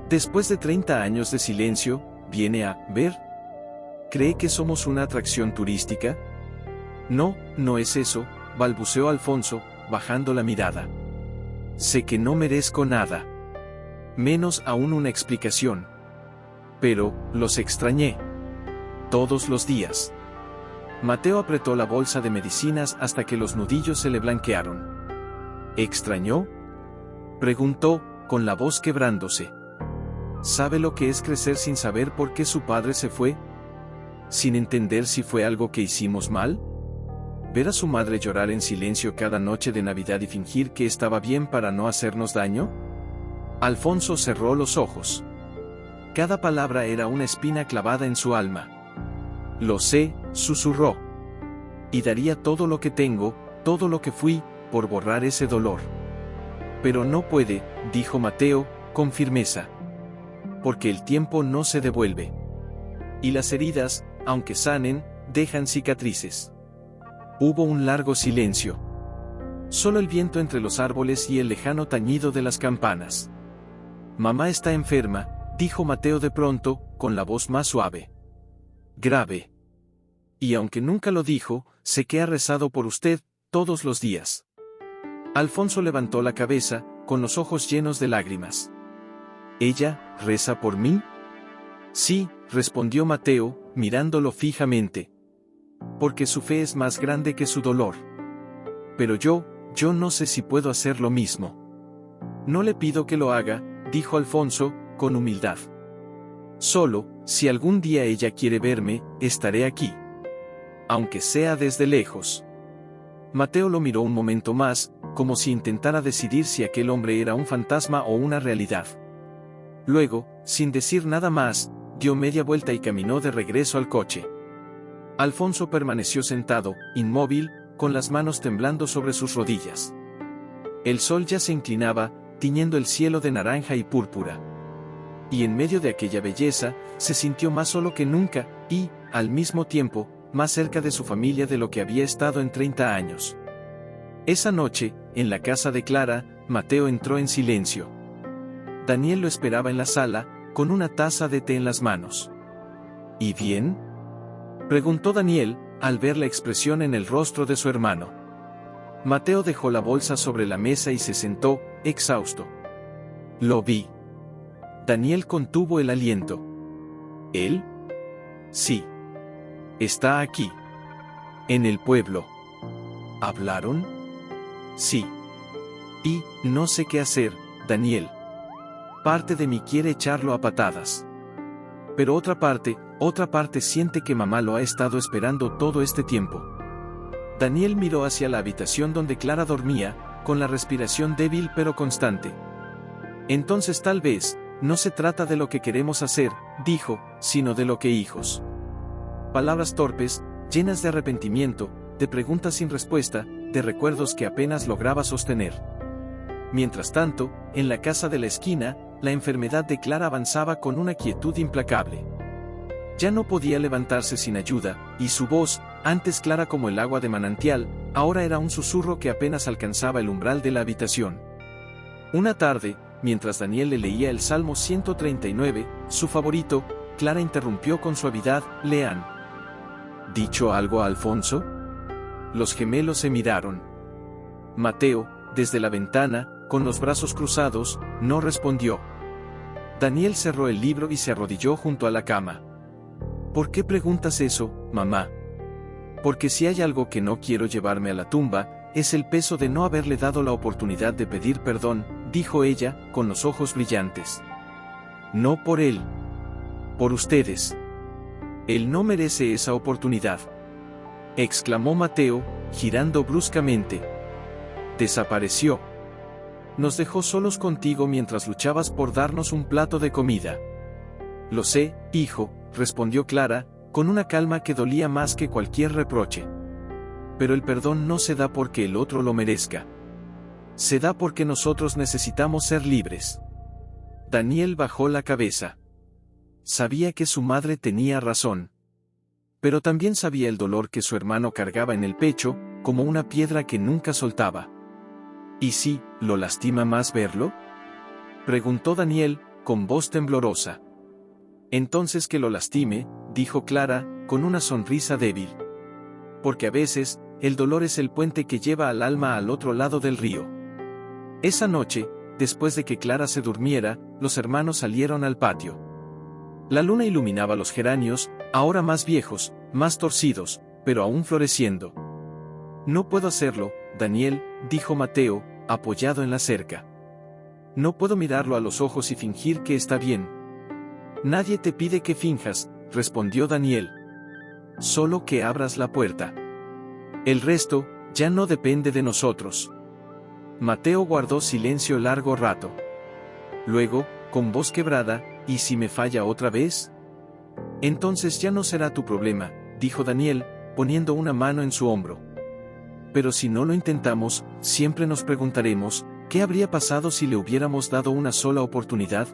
S1: «Después de 30 años de silencio, ¿viene a ver? ¿Cree que somos una atracción turística?». «No, no es eso», balbuceó Alfonso, bajando la mirada. «Sé que no merezco nada. Menos aún una explicación. Pero, los extrañé. todos los días. Mateo apretó la bolsa de medicinas hasta que los nudillos se le blanquearon. ¿Extrañó?, preguntó, con la voz quebrándose. ¿Sabe lo que es crecer sin saber por qué su padre se fue? Sin entender si fue algo que hicimos mal. ¿Ver a su madre llorar en silencio cada noche de Navidad y fingir que estaba bien para no hacernos daño? Alfonso cerró los ojos. Cada palabra era una espina clavada en su alma. Lo sé, susurró. Y daría todo lo que tengo, todo lo que fui, por borrar ese dolor. Pero no puede, dijo Mateo, con firmeza. Porque el tiempo no se devuelve. Y las heridas, aunque sanen, dejan cicatrices. Hubo un largo silencio. Solo el viento entre los árboles y el lejano tañido de las campanas. Mamá está enferma, dijo Mateo de pronto, con la voz más suave. Grave. Y aunque nunca lo dijo, sé que ha rezado por usted, todos los días. Alfonso levantó la cabeza, con los ojos llenos de lágrimas. ¿Ella reza por mí? Sí, respondió Mateo, mirándolo fijamente. Porque su fe es más grande que su dolor. Pero yo no sé si puedo hacer lo mismo. No le pido que lo haga, dijo Alfonso, con humildad. Solo, si algún día ella quiere verme, estaré aquí. Aunque sea desde lejos. Mateo lo miró un momento más, como si intentara decidir si aquel hombre era un fantasma o una realidad. Luego, sin decir nada más, dio media vuelta y caminó de regreso al coche. Alfonso permaneció sentado, inmóvil, con las manos temblando sobre sus rodillas. El sol ya se inclinaba, tiñendo el cielo de naranja y púrpura. Y en medio de aquella belleza, se sintió más solo que nunca, y, al mismo tiempo, más cerca de su familia de lo que había estado en 30 años. Esa noche, en la casa de Clara, Mateo entró en silencio. Daniel lo esperaba en la sala, con una taza de té en las manos. ¿Y bien?, preguntó Daniel, al ver la expresión en el rostro de su hermano. Mateo dejó la bolsa sobre la mesa y se sentó, exhausto. Lo vi. Daniel contuvo el aliento. ¿Él? Sí. Está aquí. En el pueblo. ¿Hablaron? Sí. Y, no sé qué hacer, Daniel. Parte de mí quiere echarlo a patadas. Pero otra parte siente que mamá lo ha estado esperando todo este tiempo. Daniel miró hacia la habitación donde Clara dormía, con la respiración débil pero constante. Entonces tal vez, no se trata de lo que queremos hacer, dijo, sino de lo que hijos. Palabras torpes, llenas de arrepentimiento, de preguntas sin respuesta, de recuerdos que apenas lograba sostener. Mientras tanto, en la casa de la esquina, la enfermedad de Clara avanzaba con una quietud implacable. Ya no podía levantarse sin ayuda, y su voz, antes clara como el agua de manantial, ahora era un susurro que apenas alcanzaba el umbral de la habitación. Una tarde, mientras Daniel le leía el Salmo 139, su favorito, Clara interrumpió con suavidad: ¿Le han dicho algo a Alfonso? Los gemelos se miraron. Mateo, desde la ventana, con los brazos cruzados, no respondió. Daniel cerró el libro y se arrodilló junto a la cama. ¿Por qué preguntas eso, mamá? Porque si hay algo que no quiero llevarme a la tumba, es el peso de no haberle dado la oportunidad de pedir perdón, dijo ella, con los ojos brillantes. No por él. Por ustedes. Él no merece esa oportunidad. Exclamó Mateo, girando bruscamente. Desapareció. Nos dejó solos contigo mientras luchabas por darnos un plato de comida. Lo sé, hijo, respondió Clara, con una calma que dolía más que cualquier reproche. Pero el perdón no se da porque el otro lo merezca. Se da porque nosotros necesitamos ser libres. Daniel bajó la cabeza. Sabía que su madre tenía razón. Pero también sabía el dolor que su hermano cargaba en el pecho, como una piedra que nunca soltaba. ¿Y si lo lastima más verlo?, preguntó Daniel, con voz temblorosa. Entonces que lo lastime, dijo Clara, con una sonrisa débil. Porque a veces, el dolor es el puente que lleva al alma al otro lado del río. Esa noche, después de que Clara se durmiera, los hermanos salieron al patio. La luna iluminaba los geranios, Ahora más viejos, más torcidos, pero aún floreciendo. No puedo hacerlo, Daniel, dijo Mateo, apoyado en la cerca. No puedo mirarlo a los ojos y fingir que está bien. Nadie te pide que finjas, respondió Daniel. Solo que abras la puerta. El resto, ya no depende de nosotros. Mateo guardó silencio largo rato. Luego, con voz quebrada, ¿y si me falla otra vez? Entonces ya no será tu problema, dijo Daniel, poniendo una mano en su hombro. Pero si no lo intentamos, siempre nos preguntaremos, ¿qué habría pasado si le hubiéramos dado una sola oportunidad?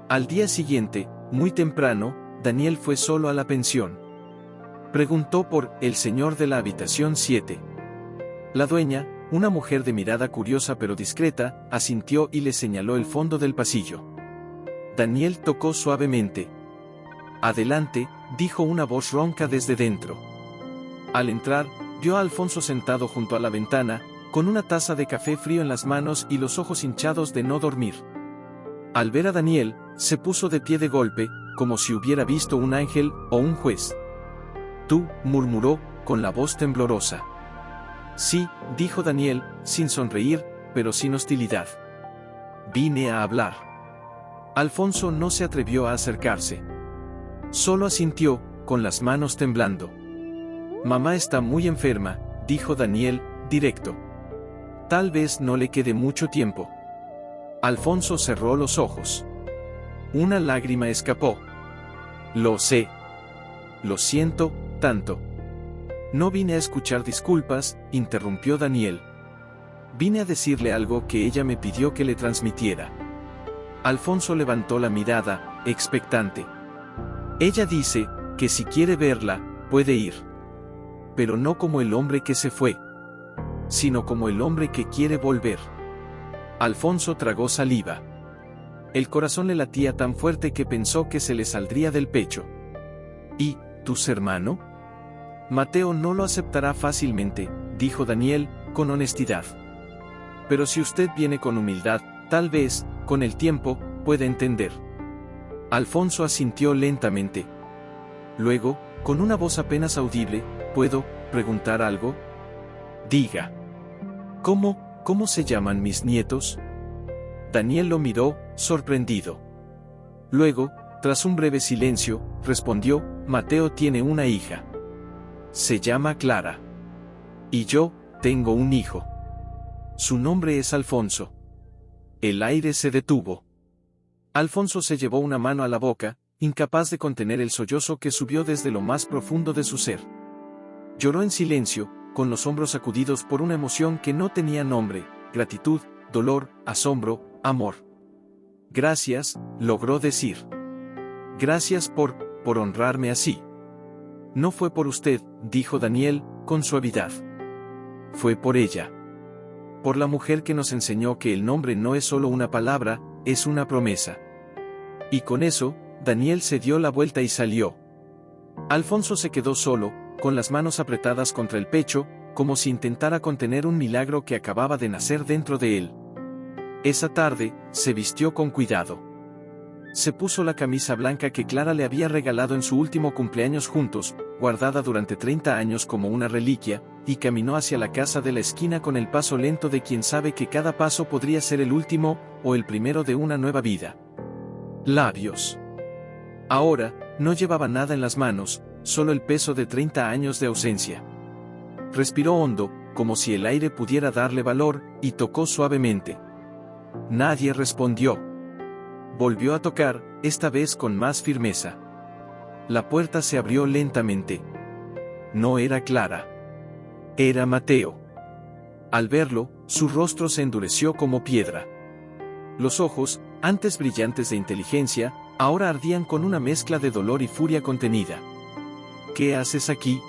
S1: Al día siguiente, muy temprano, Daniel fue solo a la pensión. Preguntó por el señor de la habitación 7. La dueña, una mujer de mirada curiosa pero discreta, asintió y le señaló el fondo del pasillo. Daniel tocó suavemente. Adelante, dijo una voz ronca desde dentro. Al entrar, vio a Alfonso sentado junto a la ventana, con una taza de café frío en las manos y los ojos hinchados de no dormir. Al ver a Daniel, se puso de pie de golpe, como si hubiera visto un ángel o un juez. «Tú», murmuró, con la voz temblorosa. «Sí», dijo Daniel, sin sonreír, pero sin hostilidad. «Vine a hablar». Alfonso no se atrevió a acercarse. Solo asintió, con las manos temblando. «Mamá está muy enferma», dijo Daniel, directo. «Tal vez no le quede mucho tiempo». Alfonso cerró los ojos. Una lágrima escapó. «Lo sé. Lo siento, tanto». «No vine a escuchar disculpas», interrumpió Daniel. «Vine a decirle algo que ella me pidió que le transmitiera». Alfonso levantó la mirada, expectante. «Ella dice, que si quiere verla, puede ir. Pero no como el hombre que se fue, sino como el hombre que quiere volver». Alfonso tragó saliva. El corazón le latía tan fuerte que pensó que se le saldría del pecho. «¿Y tus hermanos?» «Mateo no lo aceptará fácilmente», dijo Daniel, con honestidad. «Pero si usted viene con humildad, tal vez, con el tiempo, pueda entender». Alfonso asintió lentamente. Luego, con una voz apenas audible, «¿Puedo preguntar algo?» «Diga». ¿Cómo se llaman mis nietos?» Daniel lo miró, sorprendido. Luego, tras un breve silencio, respondió, «Mateo tiene una hija. Se llama Clara. Y yo, tengo un hijo. Su nombre es Alfonso». El aire se detuvo. Alfonso se llevó una mano a la boca, incapaz de contener el sollozo que subió desde lo más profundo de su ser. Lloró en silencio, con los hombros sacudidos por una emoción que no tenía nombre: gratitud, dolor, asombro, amor. «Gracias», logró decir. «Gracias por honrarme así». «No fue por usted», dijo Daniel, con suavidad. «Fue por ella. Por la mujer que nos enseñó que el nombre no es solo una palabra, es una promesa». Y con eso, Daniel se dio la vuelta y salió. Alfonso se quedó solo, con las manos apretadas contra el pecho, como si intentara contener un milagro que acababa de nacer dentro de él. Esa tarde, se vistió con cuidado. Se puso la camisa blanca que Clara le había regalado en su último cumpleaños juntos, guardada durante 30 años como una reliquia, y caminó hacia la casa de la esquina con el paso lento de quien sabe que cada paso podría ser el último, o el primero de una nueva vida. Labios. Ahora, no llevaba nada en las manos, solo el peso de 30 años de ausencia. Respiró hondo, como si el aire pudiera darle valor, y tocó suavemente. Nadie respondió. Volvió a tocar, esta vez con más firmeza. La puerta se abrió lentamente. No era Clara. Era Mateo. Al verlo, su rostro se endureció como piedra. Los ojos, antes brillantes de inteligencia, ahora ardían con una mezcla de dolor y furia contenida. «¿Qué haces aquí?»,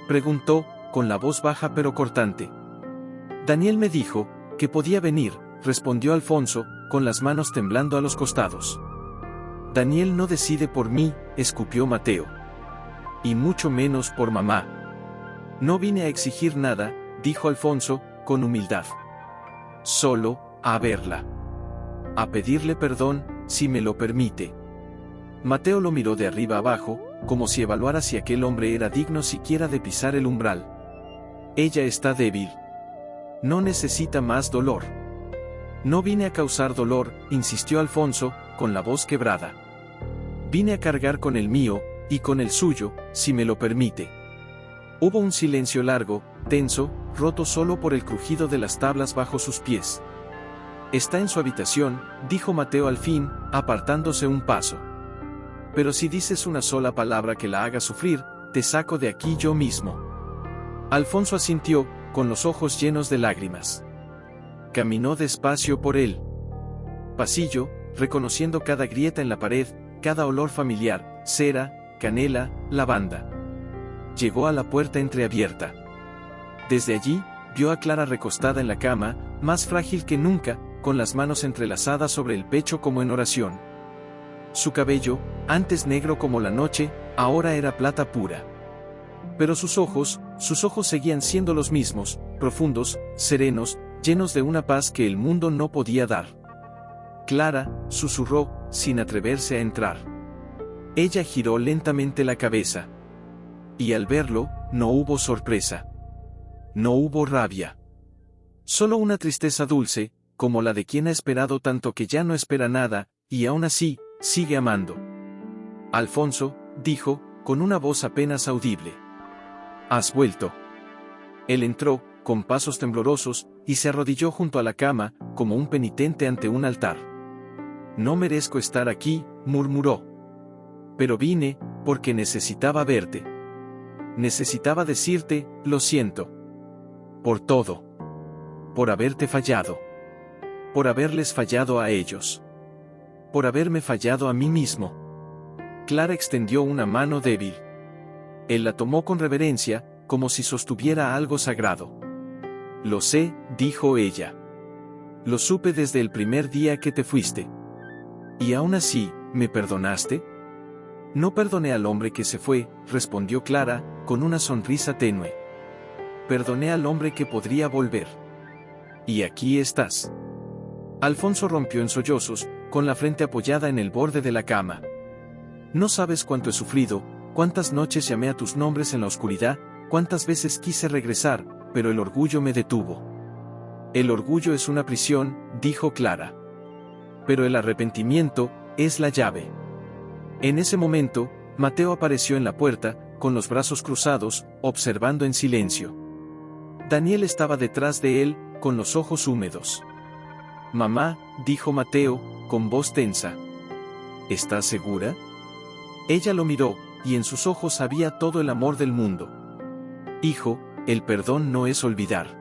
S1: preguntó, con la voz baja pero cortante. «Daniel me dijo que podía venir», respondió Alfonso, con las manos temblando a los costados. «Daniel no decide por mí», escupió Mateo. «Y mucho menos por mamá». «No vine a exigir nada», dijo Alfonso, con humildad. «Solo, a verla. A pedirle perdón, si me lo permite». Mateo lo miró de arriba abajo, como si evaluara si aquel hombre era digno siquiera de pisar el umbral. Ella está débil. No necesita más dolor. No vine a causar dolor, insistió Alfonso, con la voz quebrada. Vine a cargar con el mío, y con el suyo, si me lo permite. Hubo un silencio largo, tenso, roto solo por el crujido de las tablas bajo sus pies. Está en su habitación, dijo Mateo al fin, apartándose un paso. Pero si dices una sola palabra que la haga sufrir, te saco de aquí yo mismo. Alfonso asintió, con los ojos llenos de lágrimas. Caminó despacio por el pasillo, reconociendo cada grieta en la pared, cada olor familiar, cera, canela, lavanda. Llegó a la puerta entreabierta. Desde allí, vio a Clara recostada en la cama, más frágil que nunca, con las manos entrelazadas sobre el pecho como en oración. Su cabello, antes negro como la noche, ahora era plata pura. Pero sus ojos seguían siendo los mismos, profundos, serenos, llenos de una paz que el mundo no podía dar. Clara, susurró, sin atreverse a entrar. Ella giró lentamente la cabeza. Y al verlo, no hubo sorpresa. No hubo rabia. Solo una tristeza dulce, como la de quien ha esperado tanto que ya no espera nada, y aún así, sigue amando. Alfonso, dijo, con una voz apenas audible. ¿Has vuelto? Él entró, con pasos temblorosos, y se arrodilló junto a la cama, como un penitente ante un altar. No merezco estar aquí, murmuró. Pero vine, porque necesitaba verte. Necesitaba decirte, lo siento. Por todo. Por haberte fallado. Por haberles fallado a ellos. Por haberme fallado a mí mismo. Clara extendió una mano débil. Él la tomó con reverencia, como si sostuviera algo sagrado. Lo sé, dijo ella. Lo supe desde el primer día que te fuiste. ¿Y aún así, me perdonaste? No perdoné al hombre que se fue, respondió Clara, con una sonrisa tenue. Perdoné al hombre que podría volver. Y aquí estás. Alfonso rompió en sollozos, con la frente apoyada en el borde de la cama. No sabes cuánto he sufrido, cuántas noches llamé a tus nombres en la oscuridad, cuántas veces quise regresar, pero el orgullo me detuvo. El orgullo es una prisión, dijo Clara. Pero el arrepentimiento es la llave. En ese momento, Mateo apareció en la puerta, con los brazos cruzados, observando en silencio. Daniel estaba detrás de él, con los ojos húmedos. Mamá, dijo Mateo, con voz tensa. ¿Estás segura? Ella lo miró, y en sus ojos había todo el amor del mundo. Hijo, el perdón no es olvidar.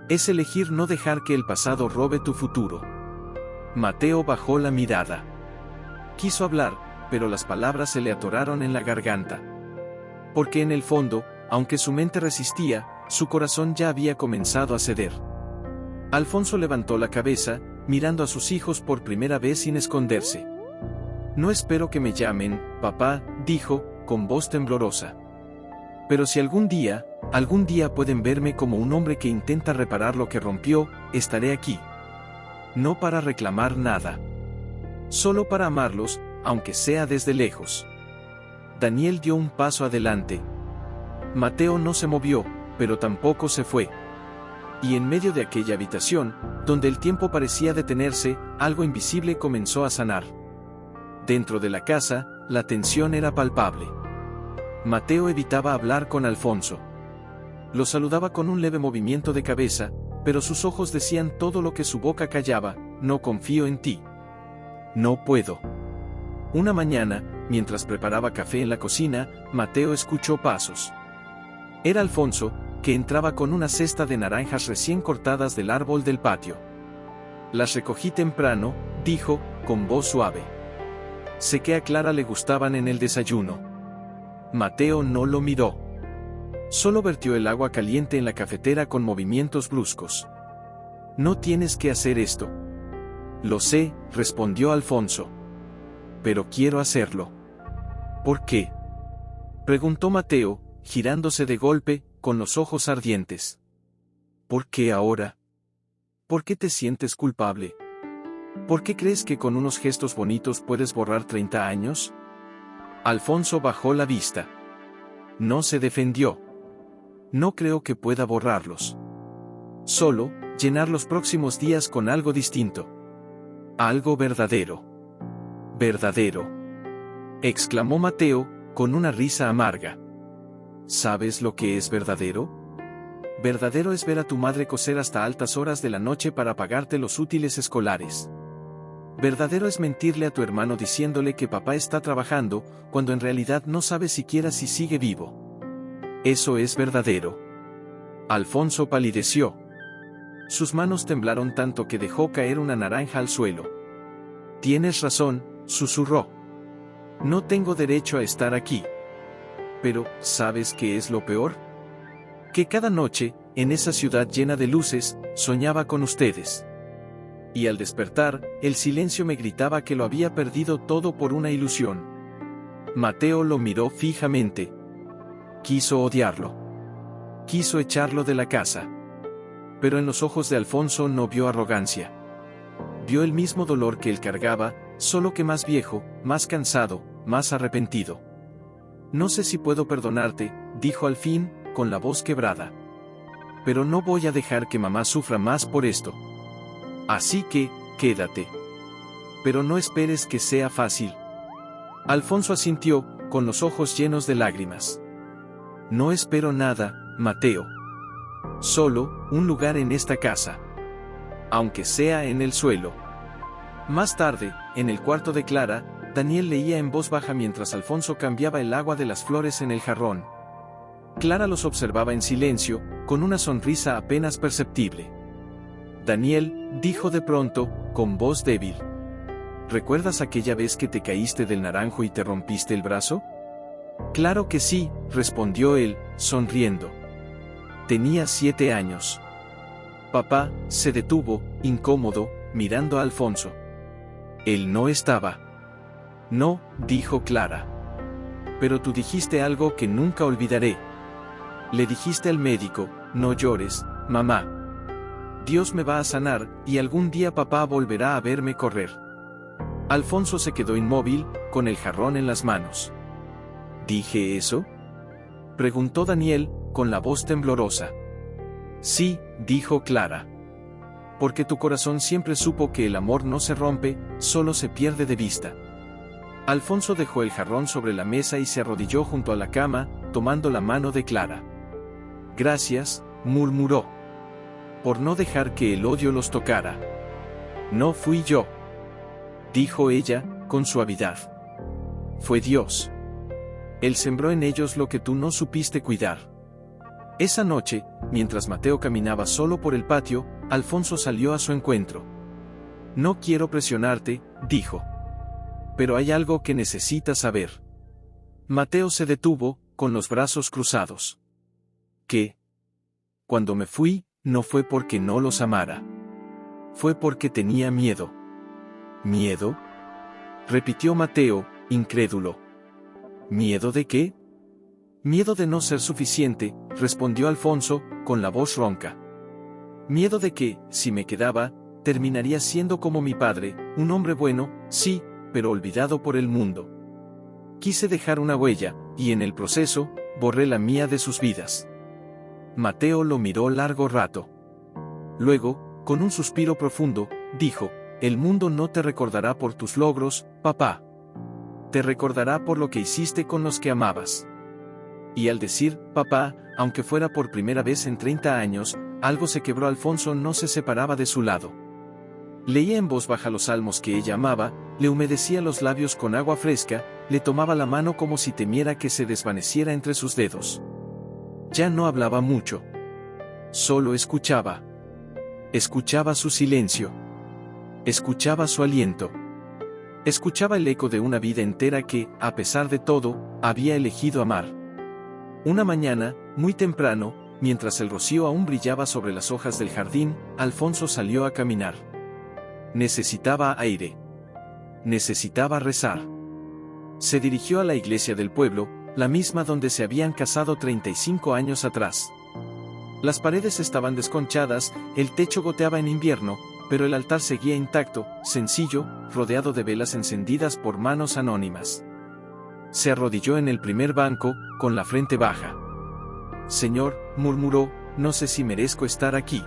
S1: Es elegir no dejar que el pasado robe tu futuro. Mateo bajó la mirada. Quiso hablar, pero las palabras se le atoraron en la garganta. Porque en el fondo, aunque su mente resistía, su corazón ya había comenzado a ceder. Alfonso levantó la cabeza, mirando a sus hijos por primera vez sin esconderse. No espero que me llamen, papá, dijo, con voz temblorosa. Pero si algún día pueden verme como un hombre que intenta reparar lo que rompió, estaré aquí. No para reclamar nada. Solo para amarlos, aunque sea desde lejos. Daniel dio un paso adelante. Mateo no se movió, pero tampoco se fue. Y en medio de aquella habitación, donde el tiempo parecía detenerse, algo invisible comenzó a sanar. Dentro de la casa, la tensión era palpable. Mateo evitaba hablar con Alfonso. Lo saludaba con un leve movimiento de cabeza, pero sus ojos decían todo lo que su boca callaba: no confío en ti. No puedo. Una mañana, mientras preparaba café en la cocina, Mateo escuchó pasos. Era Alfonso, que entraba con una cesta de naranjas recién cortadas del árbol del patio. Las recogí temprano, dijo, con voz suave. Sé que a Clara le gustaban en el desayuno. Mateo no lo miró. Solo vertió el agua caliente en la cafetera con movimientos bruscos. No tienes que hacer esto. Lo sé, respondió Alfonso. Pero quiero hacerlo. ¿Por qué? Preguntó Mateo, girándose de golpe, con los ojos ardientes. ¿Por qué ahora? ¿Por qué te sientes culpable? ¿Por qué crees que con unos gestos bonitos puedes borrar 30 años? Alfonso bajó la vista. No se defendió. No creo que pueda borrarlos. Solo, llenar los próximos días con algo distinto. Algo verdadero. Verdadero. Exclamó Mateo, con una risa amarga. ¿Sabes lo que es verdadero? Verdadero es ver a tu madre coser hasta altas horas de la noche para pagarte los útiles escolares. Verdadero es mentirle a tu hermano diciéndole que papá está trabajando, cuando en realidad no sabes siquiera si sigue vivo. Eso es verdadero. Alfonso palideció. Sus manos temblaron tanto que dejó caer una naranja al suelo. Tienes razón, susurró. No tengo derecho a estar aquí. Pero, ¿sabes qué es lo peor? Que cada noche, en esa ciudad llena de luces, soñaba con ustedes. Y al despertar, el silencio me gritaba que lo había perdido todo por una ilusión. Mateo lo miró fijamente. Quiso odiarlo. Quiso echarlo de la casa. Pero en los ojos de Alfonso no vio arrogancia. Vio el mismo dolor que él cargaba, solo que más viejo, más cansado, más arrepentido. No sé si puedo perdonarte, dijo al fin, con la voz quebrada. Pero no voy a dejar que mamá sufra más por esto. Así que, quédate. Pero no esperes que sea fácil. Alfonso asintió, con los ojos llenos de lágrimas. No espero nada, Mateo. Solo, un lugar en esta casa. Aunque sea en el suelo. Más tarde, en el cuarto de Clara, Daniel leía en voz baja mientras Alfonso cambiaba el agua de las flores en el jarrón. Clara los observaba en silencio, con una sonrisa apenas perceptible. Daniel, dijo de pronto, con voz débil. ¿Recuerdas aquella vez que te caíste del naranjo y te rompiste el brazo? Claro que sí, respondió él, sonriendo. Tenía 7 años. Papá se detuvo, incómodo, mirando a Alfonso. Él no estaba. No, dijo Clara. Pero tú dijiste algo que nunca olvidaré. Le dijiste al médico, no llores, mamá. Dios me va a sanar, y algún día papá volverá a verme correr. Alfonso se quedó inmóvil, con el jarrón en las manos. ¿Dije eso?, preguntó Daniel, con la voz temblorosa. Sí, dijo Clara. Porque tu corazón siempre supo que el amor no se rompe, solo se pierde de vista. Alfonso dejó el jarrón sobre la mesa y se arrodilló junto a la cama, tomando la mano de Clara. Gracias, murmuró. Por no dejar que el odio los tocara. No fui yo, dijo ella, con suavidad. Fue Dios. Él sembró en ellos lo que tú no supiste cuidar. Esa noche, mientras Mateo caminaba solo por el patio, Alfonso salió a su encuentro. No quiero presionarte, dijo. Pero hay algo que necesitas saber. Mateo se detuvo, con los brazos cruzados. ¿Qué? Cuando me fui, no fue porque no los amara. Fue porque tenía miedo. ¿Miedo?, repitió Mateo, incrédulo. ¿Miedo de qué? Miedo de no ser suficiente, respondió Alfonso, con la voz ronca. Miedo de que, si me quedaba, terminaría siendo como mi padre, un hombre bueno, sí, pero olvidado por el mundo. Quise dejar una huella, y en el proceso, borré la mía de sus vidas. Mateo lo miró largo rato. Luego, con un suspiro profundo, dijo, el mundo no te recordará por tus logros, papá. Te recordará por lo que hiciste con los que amabas. Y al decir, papá, aunque fuera por primera vez en 30 años, algo se quebró. Alfonso no se separaba de su lado. Leía en voz baja los salmos que ella amaba, le humedecía los labios con agua fresca, le tomaba la mano como si temiera que se desvaneciera entre sus dedos. Ya no hablaba mucho. Solo escuchaba. Escuchaba su silencio. Escuchaba su aliento. Escuchaba el eco de una vida entera que, a pesar de todo, había elegido amar. Una mañana, muy temprano, mientras el rocío aún brillaba sobre las hojas del jardín, Alfonso salió a caminar. Necesitaba aire. Necesitaba rezar. Se dirigió a la iglesia del pueblo, la misma donde se habían casado 35 años atrás. Las paredes estaban desconchadas, el techo goteaba en invierno, pero el altar seguía intacto, sencillo, rodeado de velas encendidas por manos anónimas. se arrodilló en el primer banco, con la frente baja. «Señor», murmuró, «no sé si merezco estar aquí.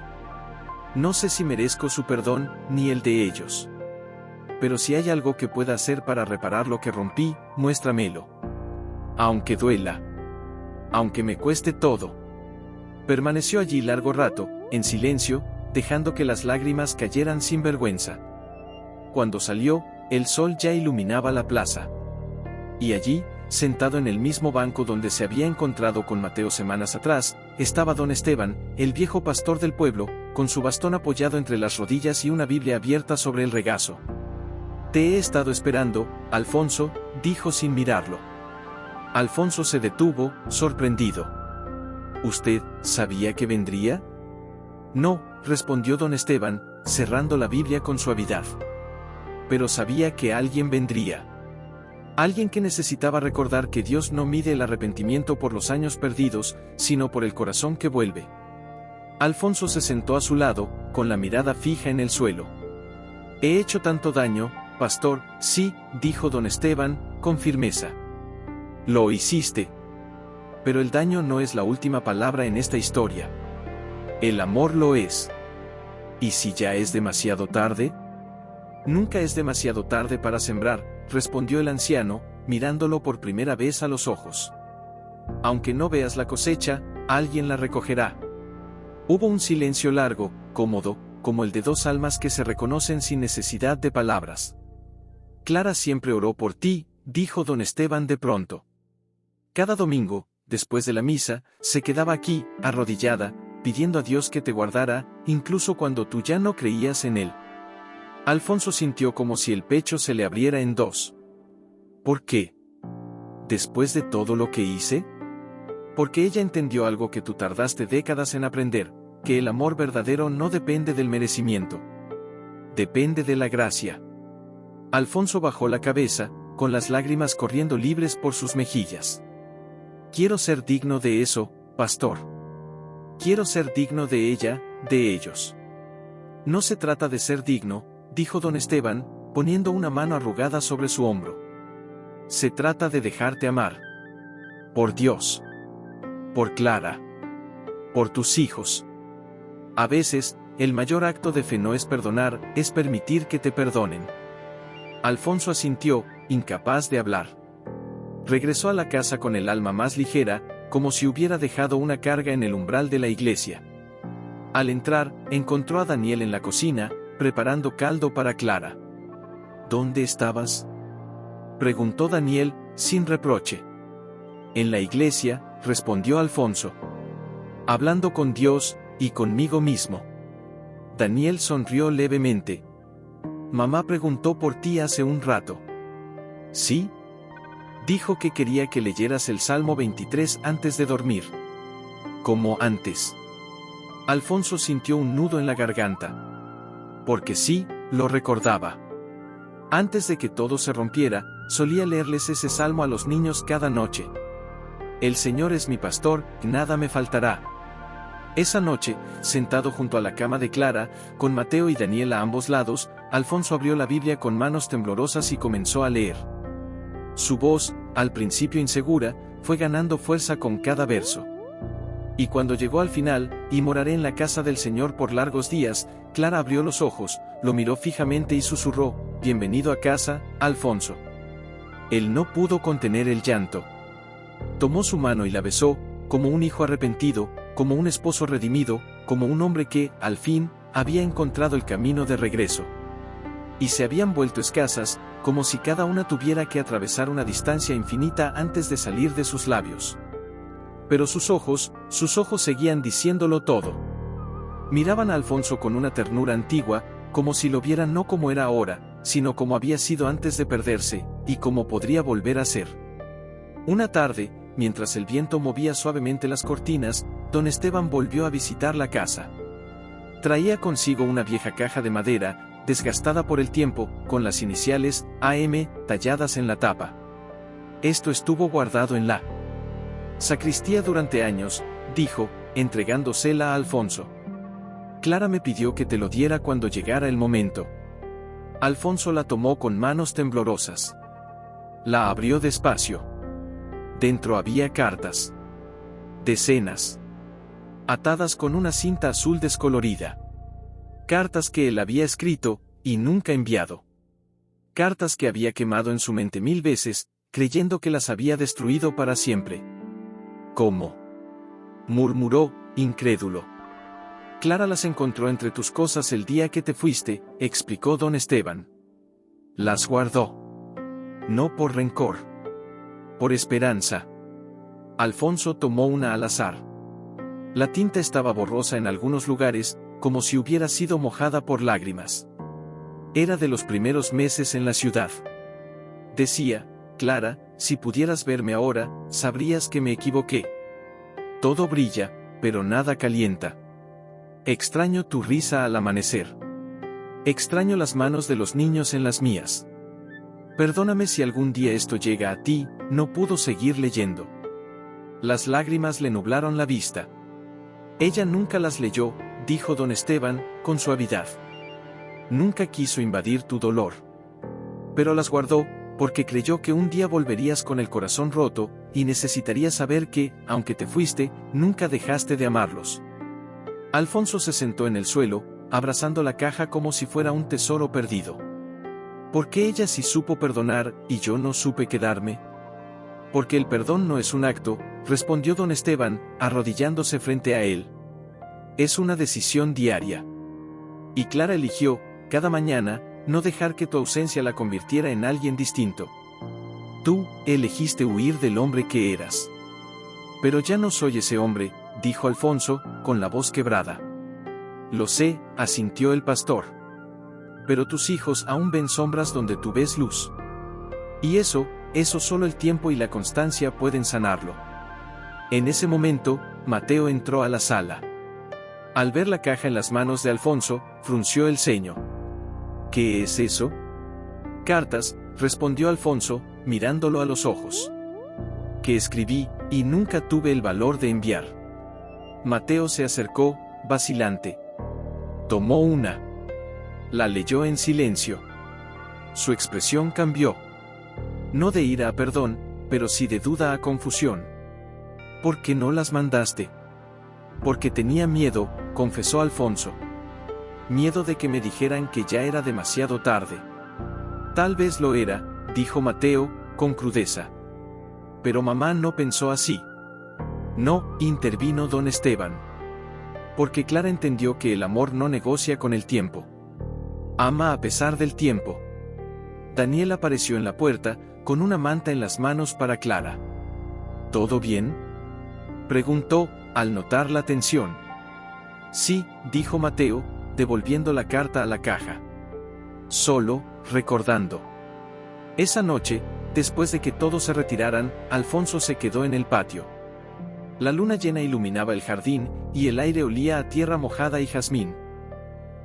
S1: No sé si merezco su perdón, ni el de ellos. Pero si hay algo que pueda hacer para reparar lo que rompí, muéstramelo. Aunque duela. Aunque me cueste todo». Permaneció allí largo rato, en silencio, dejando que las lágrimas cayeran sin vergüenza. Cuando salió, el sol ya iluminaba la plaza. Y allí, sentado en el mismo banco donde se había encontrado con Mateo semanas atrás, estaba don Esteban, el viejo pastor del pueblo, con su bastón apoyado entre las rodillas y una Biblia abierta sobre el regazo. «Te he estado esperando, Alfonso», dijo sin mirarlo. Alfonso se detuvo, sorprendido. «¿Usted sabía que vendría?» «No», respondió don Esteban, cerrando la Biblia con suavidad. «Pero sabía que alguien vendría. Alguien que necesitaba recordar que Dios no mide el arrepentimiento por los años perdidos, sino por el corazón que vuelve». Alfonso se sentó a su lado, con la mirada fija en el suelo. «¿He hecho tanto daño, pastor?» «Sí», dijo don Esteban, con firmeza. «Lo hiciste. Pero el daño no es la última palabra en esta historia. El amor lo es. ¿Y si ya es demasiado tarde?» «Nunca es demasiado tarde para sembrar», respondió el anciano, mirándolo por primera vez a los ojos. «Aunque no veas la cosecha, alguien la recogerá». Hubo un silencio largo, cómodo, como el de dos almas que se reconocen sin necesidad de palabras. «Clara siempre oró por ti», dijo don Esteban de pronto. «Cada domingo, después de la misa, se quedaba aquí, arrodillada, pidiendo a Dios que te guardara, incluso cuando tú ya no creías en él». Alfonso sintió como si el pecho se le abriera en dos. «¿Por qué? ¿Después de todo lo que hice?» «Porque ella entendió algo que tú tardaste décadas en aprender, que el amor verdadero no depende del merecimiento. Depende de la gracia». Alfonso bajó la cabeza, con las lágrimas corriendo libres por sus mejillas. «Quiero ser digno de eso, pastor. Quiero ser digno de ella, de ellos». «No se trata de ser digno», dijo don Esteban, poniendo una mano arrugada sobre su hombro. «Se trata de dejarte amar. Por Dios. Por Clara. Por tus hijos. A veces, el mayor acto de fe no es perdonar, es permitir que te perdonen». Alfonso asintió, incapaz de hablar. Regresó a la casa con el alma más ligera, como si hubiera dejado una carga en el umbral de la iglesia. Al entrar, encontró a Daniel en la cocina, preparando caldo para Clara. «¿Dónde estabas?», preguntó Daniel, sin reproche. «En la iglesia», respondió Alfonso. «Hablando con Dios, y conmigo mismo». Daniel sonrió levemente. «Mamá preguntó por ti hace un rato». «¿Sí?». «Dijo que quería que leyeras el Salmo 23 antes de dormir». «¿Cómo antes?». Alfonso sintió un nudo en la garganta. Porque sí, lo recordaba. Antes de que todo se rompiera, solía leerles ese salmo a los niños cada noche. «El Señor es mi pastor, nada me faltará». Esa noche, sentado junto a la cama de Clara, con Mateo y Daniel a ambos lados, Alfonso abrió la Biblia con manos temblorosas y comenzó a leer. Su voz, al principio insegura, fue ganando fuerza con cada verso. Y cuando llegó al final, «y moraré en la casa del Señor por largos días», Clara abrió los ojos, lo miró fijamente y susurró, «Bienvenido a casa, Alfonso». Él no pudo contener el llanto. Tomó su mano y la besó, como un hijo arrepentido, como un esposo redimido, como un hombre que, al fin, había encontrado el camino de regreso. Y se habían vuelto escasas, como si cada una tuviera que atravesar una distancia infinita antes de salir de sus labios. Pero sus ojos seguían diciéndolo todo. Miraban a Alfonso con una ternura antigua, como si lo vieran no como era ahora, sino como había sido antes de perderse, y como podría volver a ser. Una tarde, mientras el viento movía suavemente las cortinas, don Esteban volvió a visitar la casa. Traía consigo una vieja caja de madera, desgastada por el tiempo, con las iniciales AM talladas en la tapa. Esto estuvo guardado en la sacristía durante años, dijo, entregándosela a Alfonso. Clara me pidió que te lo diera cuando llegara el momento. Alfonso la tomó con manos temblorosas. La abrió despacio. Dentro había cartas. Decenas. Atadas con una cinta azul descolorida. Cartas que él había escrito, y nunca enviado. Cartas que había quemado en su mente 1000 veces, creyendo que las había destruido para siempre. ¿Cómo? Murmuró, incrédulo. Clara las encontró entre tus cosas el día que te fuiste, explicó don Esteban. Las guardó. No por rencor. Por esperanza. Alfonso tomó una al azar. La tinta estaba borrosa en algunos lugares, como si hubiera sido mojada por lágrimas. Era de los primeros meses en la ciudad. Decía, Clara, si pudieras verme ahora, sabrías que me equivoqué. Todo brilla, pero nada calienta. Extraño tu risa al amanecer. Extraño las manos de los niños en las mías. Perdóname si algún día esto llega a ti, no pudo seguir leyendo. Las lágrimas le nublaron la vista. Ella nunca las leyó, dijo don Esteban, con suavidad. Nunca quiso invadir tu dolor. Pero las guardó, porque creyó que un día volverías con el corazón roto, y necesitaría saber que, aunque te fuiste, nunca dejaste de amarlos. Alfonso se sentó en el suelo, abrazando la caja como si fuera un tesoro perdido. ¿Por qué ella sí supo perdonar, y yo no supe quedarme? Porque el perdón no es un acto, respondió don Esteban, arrodillándose frente a él. Es una decisión diaria. Y Clara eligió, cada mañana, no dejar que tu ausencia la convirtiera en alguien distinto. Tú, elegiste huir del hombre que eras. Pero ya no soy ese hombre, dijo Alfonso, con la voz quebrada. Lo sé, asintió el pastor. Pero tus hijos aún ven sombras donde tú ves luz. Y eso solo el tiempo y la constancia pueden sanarlo. En ese momento, Mateo entró a la sala. Al ver la caja en las manos de Alfonso, frunció el ceño. ¿Qué es eso? Cartas, respondió Alfonso, mirándolo a los ojos. Que escribí, y nunca tuve el valor de enviar. Mateo se acercó, vacilante. Tomó una. La leyó en silencio. Su expresión cambió. No de ira a perdón, pero sí de duda a confusión. ¿Por qué no las mandaste? Porque tenía miedo, confesó Alfonso. Miedo de que me dijeran que ya era demasiado tarde. Tal vez lo era, dijo Mateo, con crudeza. Pero mamá no pensó así. No, intervino don Esteban. Porque Clara entendió que el amor no negocia con el tiempo. Ama a pesar del tiempo. Daniel apareció en la puerta, con una manta en las manos para Clara. ¿Todo bien?, preguntó, al notar la tensión. Sí, dijo Mateo, devolviendo la carta a la caja. Solo, recordando. Esa noche, después de que todos se retiraran, Alfonso se quedó en el patio. La luna llena iluminaba el jardín, y el aire olía a tierra mojada y jazmín.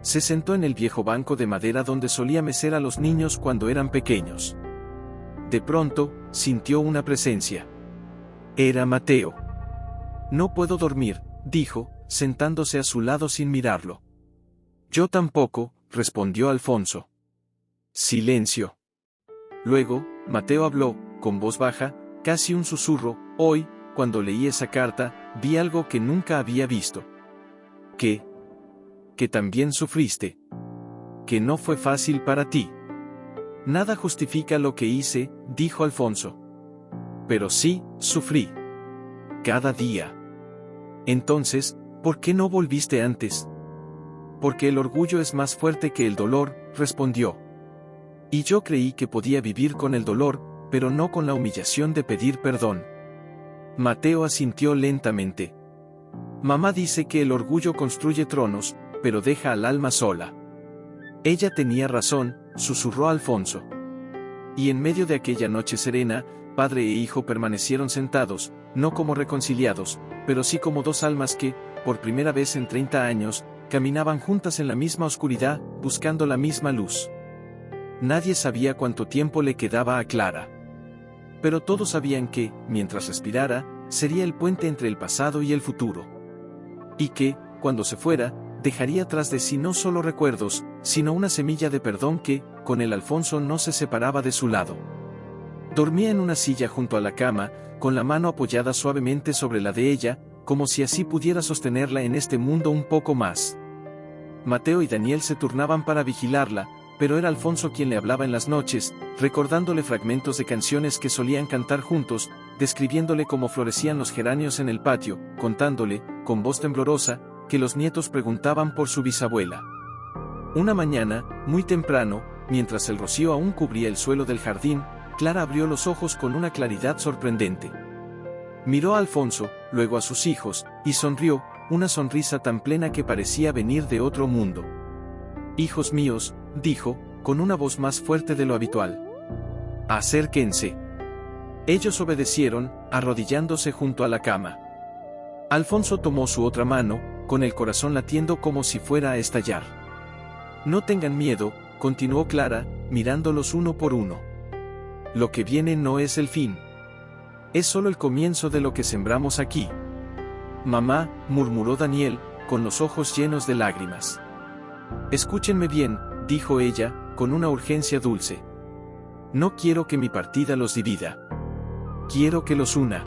S1: Se sentó en el viejo banco de madera donde solía mecer a los niños cuando eran pequeños. De pronto, sintió una presencia. Era Mateo. No puedo dormir, dijo, sentándose a su lado sin mirarlo. Yo tampoco, respondió Alfonso. Silencio. Luego, Mateo habló, con voz baja, casi un susurro. Hoy, cuando leí esa carta, vi algo que nunca había visto. ¿Qué? Que también sufriste. Que no fue fácil para ti. Nada justifica lo que hice, dijo Alfonso. Pero sí, sufrí. Cada día. Entonces, ¿por qué no volviste antes? Porque el orgullo es más fuerte que el dolor, respondió. Y yo creí que podía vivir con el dolor, pero no con la humillación de pedir perdón. Mateo asintió lentamente. Mamá dice que el orgullo construye tronos, pero deja al alma sola. Ella tenía razón, susurró Alfonso. Y en medio de aquella noche serena, padre e hijo permanecieron sentados, no como reconciliados, pero sí como dos almas que, por primera vez en 30 años, caminaban juntas en la misma oscuridad, buscando la misma luz. Nadie sabía cuánto tiempo le quedaba a Clara. Pero todos sabían que, mientras respirara, sería el puente entre el pasado y el futuro. Y que, cuando se fuera, dejaría tras de sí no solo recuerdos, sino una semilla de perdón que, con el Alfonso no se separaba de su lado. Dormía en una silla junto a la cama, con la mano apoyada suavemente sobre la de ella, como si así pudiera sostenerla en este mundo un poco más. Mateo y Daniel se turnaban para vigilarla, pero era Alfonso quien le hablaba en las noches, recordándole fragmentos de canciones que solían cantar juntos, describiéndole cómo florecían los geranios en el patio, contándole, con voz temblorosa, que los nietos preguntaban por su bisabuela. Una mañana, muy temprano, mientras el rocío aún cubría el suelo del jardín, Clara abrió los ojos con una claridad sorprendente. Miró a Alfonso, luego a sus hijos, y sonrió, una sonrisa tan plena que parecía venir de otro mundo. «Hijos míos», dijo, con una voz más fuerte de lo habitual. «Acérquense». Ellos obedecieron, arrodillándose junto a la cama. Alfonso tomó su otra mano, con el corazón latiendo como si fuera a estallar. «No tengan miedo», continuó Clara, mirándolos uno por uno. «Lo que viene no es el fin. Es solo el comienzo de lo que sembramos aquí». «Mamá», murmuró Daniel, con los ojos llenos de lágrimas. «Escúchenme bien», dijo ella, con una urgencia dulce. «No quiero que mi partida los divida. Quiero que los una.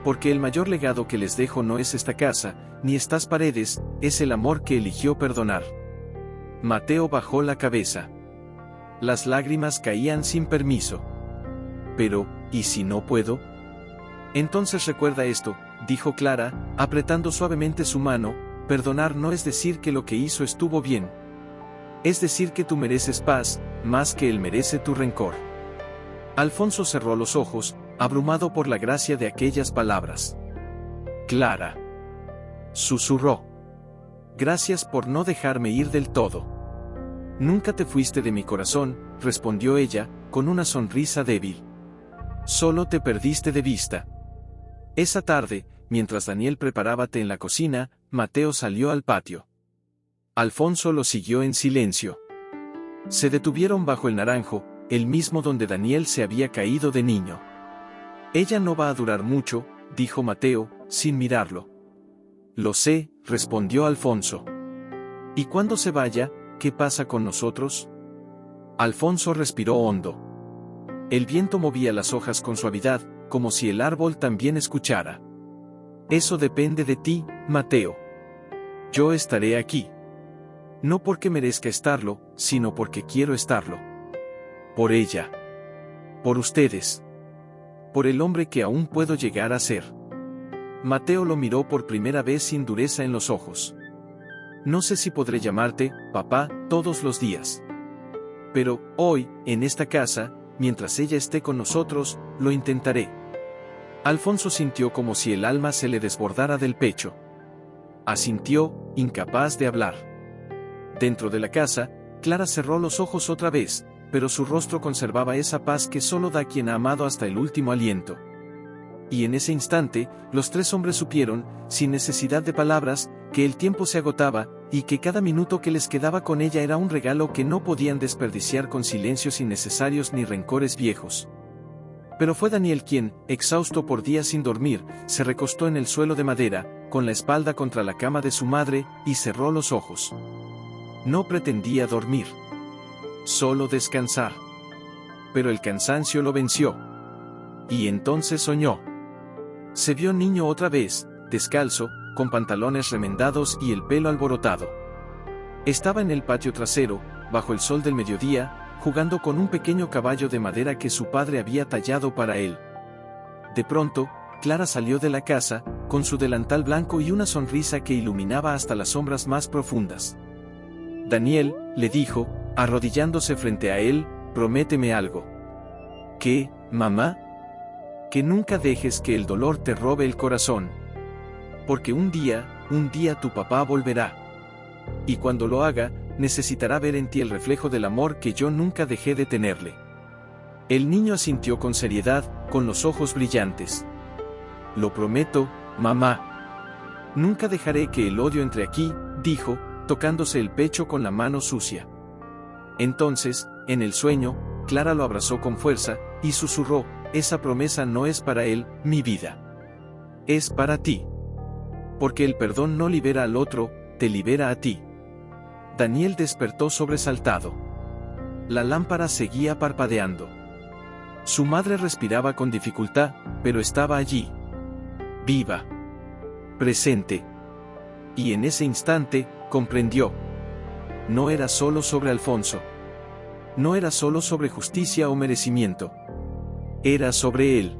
S1: Porque el mayor legado que les dejo no es esta casa, ni estas paredes, es el amor que eligió perdonar». Mateo bajó la cabeza. Las lágrimas caían sin permiso. «Pero, ¿y si no puedo?». «Entonces recuerda esto», dijo Clara, apretando suavemente su mano, «perdonar no es decir que lo que hizo estuvo bien. Es decir que tú mereces paz, más que él merece tu rencor». Alfonso cerró los ojos, abrumado por la gracia de aquellas palabras. «Clara», susurró. «Gracias por no dejarme ir del todo». «Nunca te fuiste de mi corazón», respondió ella, con una sonrisa débil. «Solo te perdiste de vista». Esa tarde, mientras Daniel preparaba té en la cocina, Mateo salió al patio. Alfonso lo siguió en silencio. Se detuvieron bajo el naranjo, el mismo donde Daniel se había caído de niño. «Ella no va a durar mucho», dijo Mateo, sin mirarlo. «Lo sé», respondió Alfonso. «¿Y cuando se vaya, qué pasa con nosotros?». Alfonso respiró hondo. El viento movía las hojas con suavidad, como si el árbol también escuchara. «Eso depende de ti, Mateo. Yo estaré aquí. No porque merezca estarlo, sino porque quiero estarlo. Por ella. Por ustedes. Por el hombre que aún puedo llegar a ser». Mateo lo miró por primera vez sin dureza en los ojos. «No sé si podré llamarte, papá, todos los días. Pero, hoy, en esta casa, mientras ella esté con nosotros, lo intentaré». Alfonso sintió como si el alma se le desbordara del pecho. Asintió, incapaz de hablar. Dentro de la casa, Clara cerró los ojos otra vez, pero su rostro conservaba esa paz que solo da quien ha amado hasta el último aliento. Y en ese instante, los tres hombres supieron, sin necesidad de palabras, que el tiempo se agotaba, y que cada minuto que les quedaba con ella era un regalo que no podían desperdiciar con silencios innecesarios ni rencores viejos. Pero fue Daniel quien, exhausto por días sin dormir, se recostó en el suelo de madera, con la espalda contra la cama de su madre, y cerró los ojos. No pretendía dormir. Solo descansar. Pero el cansancio lo venció. Y entonces soñó. Se vio niño otra vez, descalzo, con pantalones remendados y el pelo alborotado. Estaba en el patio trasero, bajo el sol del mediodía, jugando con un pequeño caballo de madera que su padre había tallado para él. De pronto, Clara salió de la casa, con su delantal blanco y una sonrisa que iluminaba hasta las sombras más profundas. «Daniel», le dijo, arrodillándose frente a él, «prométeme algo». «¿Qué, mamá?». «Que nunca dejes que el dolor te robe el corazón. Porque un día tu papá volverá. Y cuando lo haga, necesitará ver en ti el reflejo del amor que yo nunca dejé de tenerle». El niño asintió con seriedad, con los ojos brillantes. «Lo prometo, mamá. Nunca dejaré que el odio entre aquí», dijo, tocándose el pecho con la mano sucia. Entonces, en el sueño, Clara lo abrazó con fuerza, y susurró, «Esa promesa no es para él, mi vida. Es para ti. Porque el perdón no libera al otro, te libera a ti». Daniel despertó sobresaltado. La lámpara seguía parpadeando. Su madre respiraba con dificultad, pero estaba allí. Viva. Presente. Y en ese instante, comprendió. No era solo sobre Alfonso. No era solo sobre justicia o merecimiento. Era sobre él.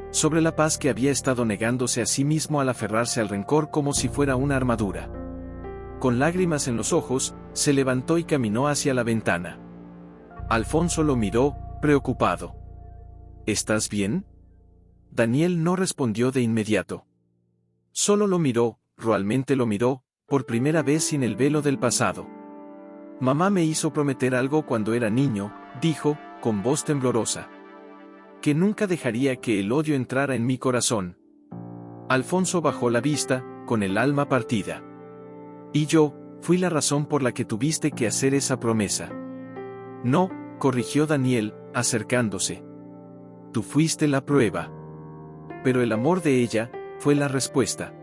S1: Sobre la paz que había estado negándose a sí mismo al aferrarse al rencor como si fuera una armadura. Con lágrimas en los ojos, se levantó y caminó hacia la ventana. Alfonso lo miró, preocupado. ¿Estás bien? Daniel no respondió de inmediato. Solo lo miró, realmente lo miró, por primera vez sin el velo del pasado. Mamá me hizo prometer algo cuando era niño, dijo, con voz temblorosa. Que nunca dejaría que el odio entrara en mi corazón. Alfonso bajó la vista, con el alma partida. Y yo, fui la razón por la que tuviste que hacer esa promesa. No, corrigió Daniel, acercándose. Tú fuiste la prueba. Pero el amor de ella, fue la respuesta.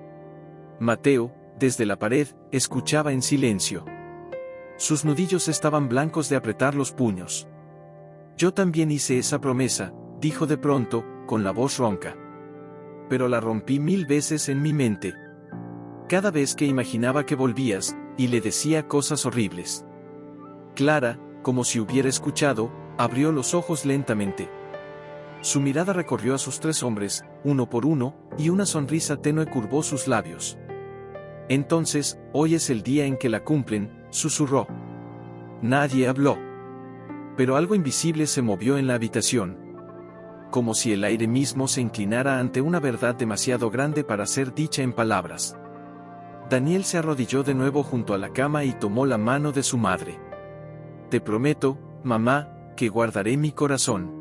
S1: Mateo, desde la pared, escuchaba en silencio. Sus nudillos estaban blancos de apretar los puños. Yo también hice esa promesa, dijo de pronto, con la voz ronca. Pero la rompí 1000 veces en mi mente. Cada vez que imaginaba que volvías, y le decía cosas horribles. Clara, como si hubiera escuchado, abrió los ojos lentamente. Su mirada recorrió a sus 3 hombres, uno por uno, y una sonrisa tenue curvó sus labios. Entonces, hoy es el día en que la cumplen, susurró. Nadie habló. Pero algo invisible se movió en la habitación. Como si el aire mismo se inclinara ante una verdad demasiado grande para ser dicha en palabras. Daniel se arrodilló de nuevo junto a la cama y tomó la mano de su madre. Te prometo, mamá, que guardaré mi corazón.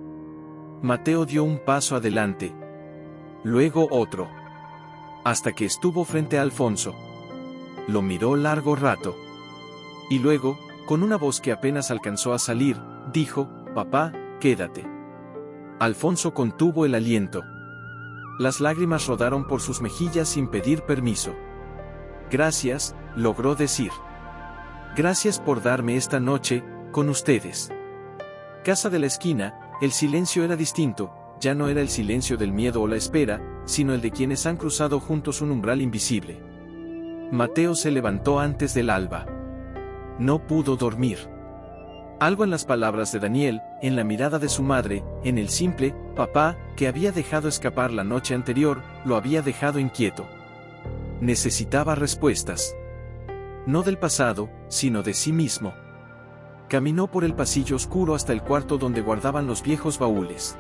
S1: Mateo dio un paso adelante. Luego otro. Hasta que estuvo frente a Alfonso. Lo miró largo rato. Y luego, con una voz que apenas alcanzó a salir, dijo, papá, quédate. Alfonso contuvo el aliento. Las lágrimas rodaron por sus mejillas sin pedir permiso. Gracias, logró decir. Gracias por darme esta noche, con ustedes. Casa de la esquina, el silencio era distinto, ya no era el silencio del miedo o la espera, sino el de quienes han cruzado juntos un umbral invisible. Mateo se levantó antes del alba. No pudo dormir. Algo en las palabras de Daniel, en la mirada de su madre, en el simple papá que había dejado escapar la noche anterior, lo había dejado inquieto. Necesitaba respuestas. No del pasado, sino de sí mismo. Caminó por el pasillo oscuro hasta el cuarto donde guardaban los viejos baúles.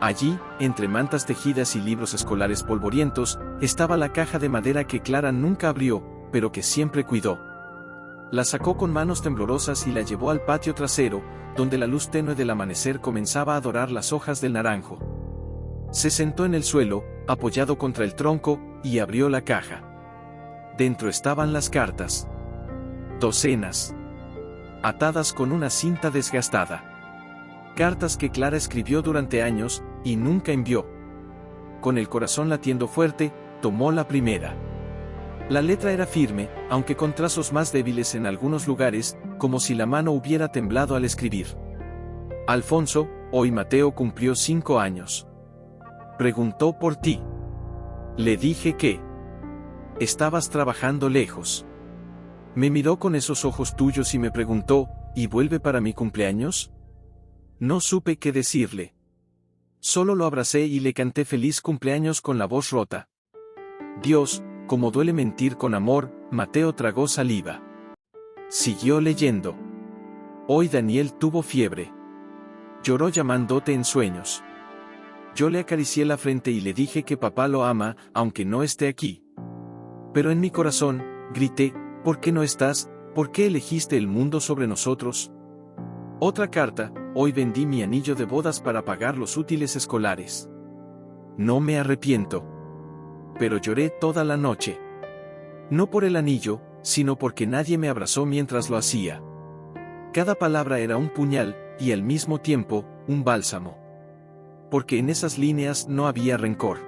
S1: Allí, entre mantas tejidas y libros escolares polvorientos, estaba la caja de madera que Clara nunca abrió, pero que siempre cuidó. La sacó con manos temblorosas y la llevó al patio trasero, donde la luz tenue del amanecer comenzaba a dorar las hojas del naranjo. Se sentó en el suelo, apoyado contra el tronco, y abrió la caja. Dentro estaban las cartas. Docenas. Atadas con una cinta desgastada. Cartas que Clara escribió durante años, y nunca envió. Con el corazón latiendo fuerte, tomó la primera. La letra era firme, aunque con trazos más débiles en algunos lugares, como si la mano hubiera temblado al escribir. Alfonso, hoy Mateo cumplió 5 años. Preguntó por ti. Le dije que estabas trabajando lejos. Me miró con esos ojos tuyos y me preguntó, ¿y vuelve para mi cumpleaños? No supe qué decirle. Solo lo abracé y le canté feliz cumpleaños con la voz rota. Dios, como duele mentir con amor, Mateo tragó saliva. Siguió leyendo. Hoy Daniel tuvo fiebre. Lloró llamándote en sueños. Yo le acaricié la frente y le dije que papá lo ama, aunque no esté aquí. Pero en mi corazón, grité, ¿por qué no estás? ¿Por qué elegiste el mundo sobre nosotros? Otra carta, hoy vendí mi anillo de bodas para pagar los útiles escolares. No me arrepiento. Pero lloré toda la noche. No por el anillo, sino porque nadie me abrazó mientras lo hacía. Cada palabra era un puñal, y al mismo tiempo, un bálsamo. Porque en esas líneas no había rencor.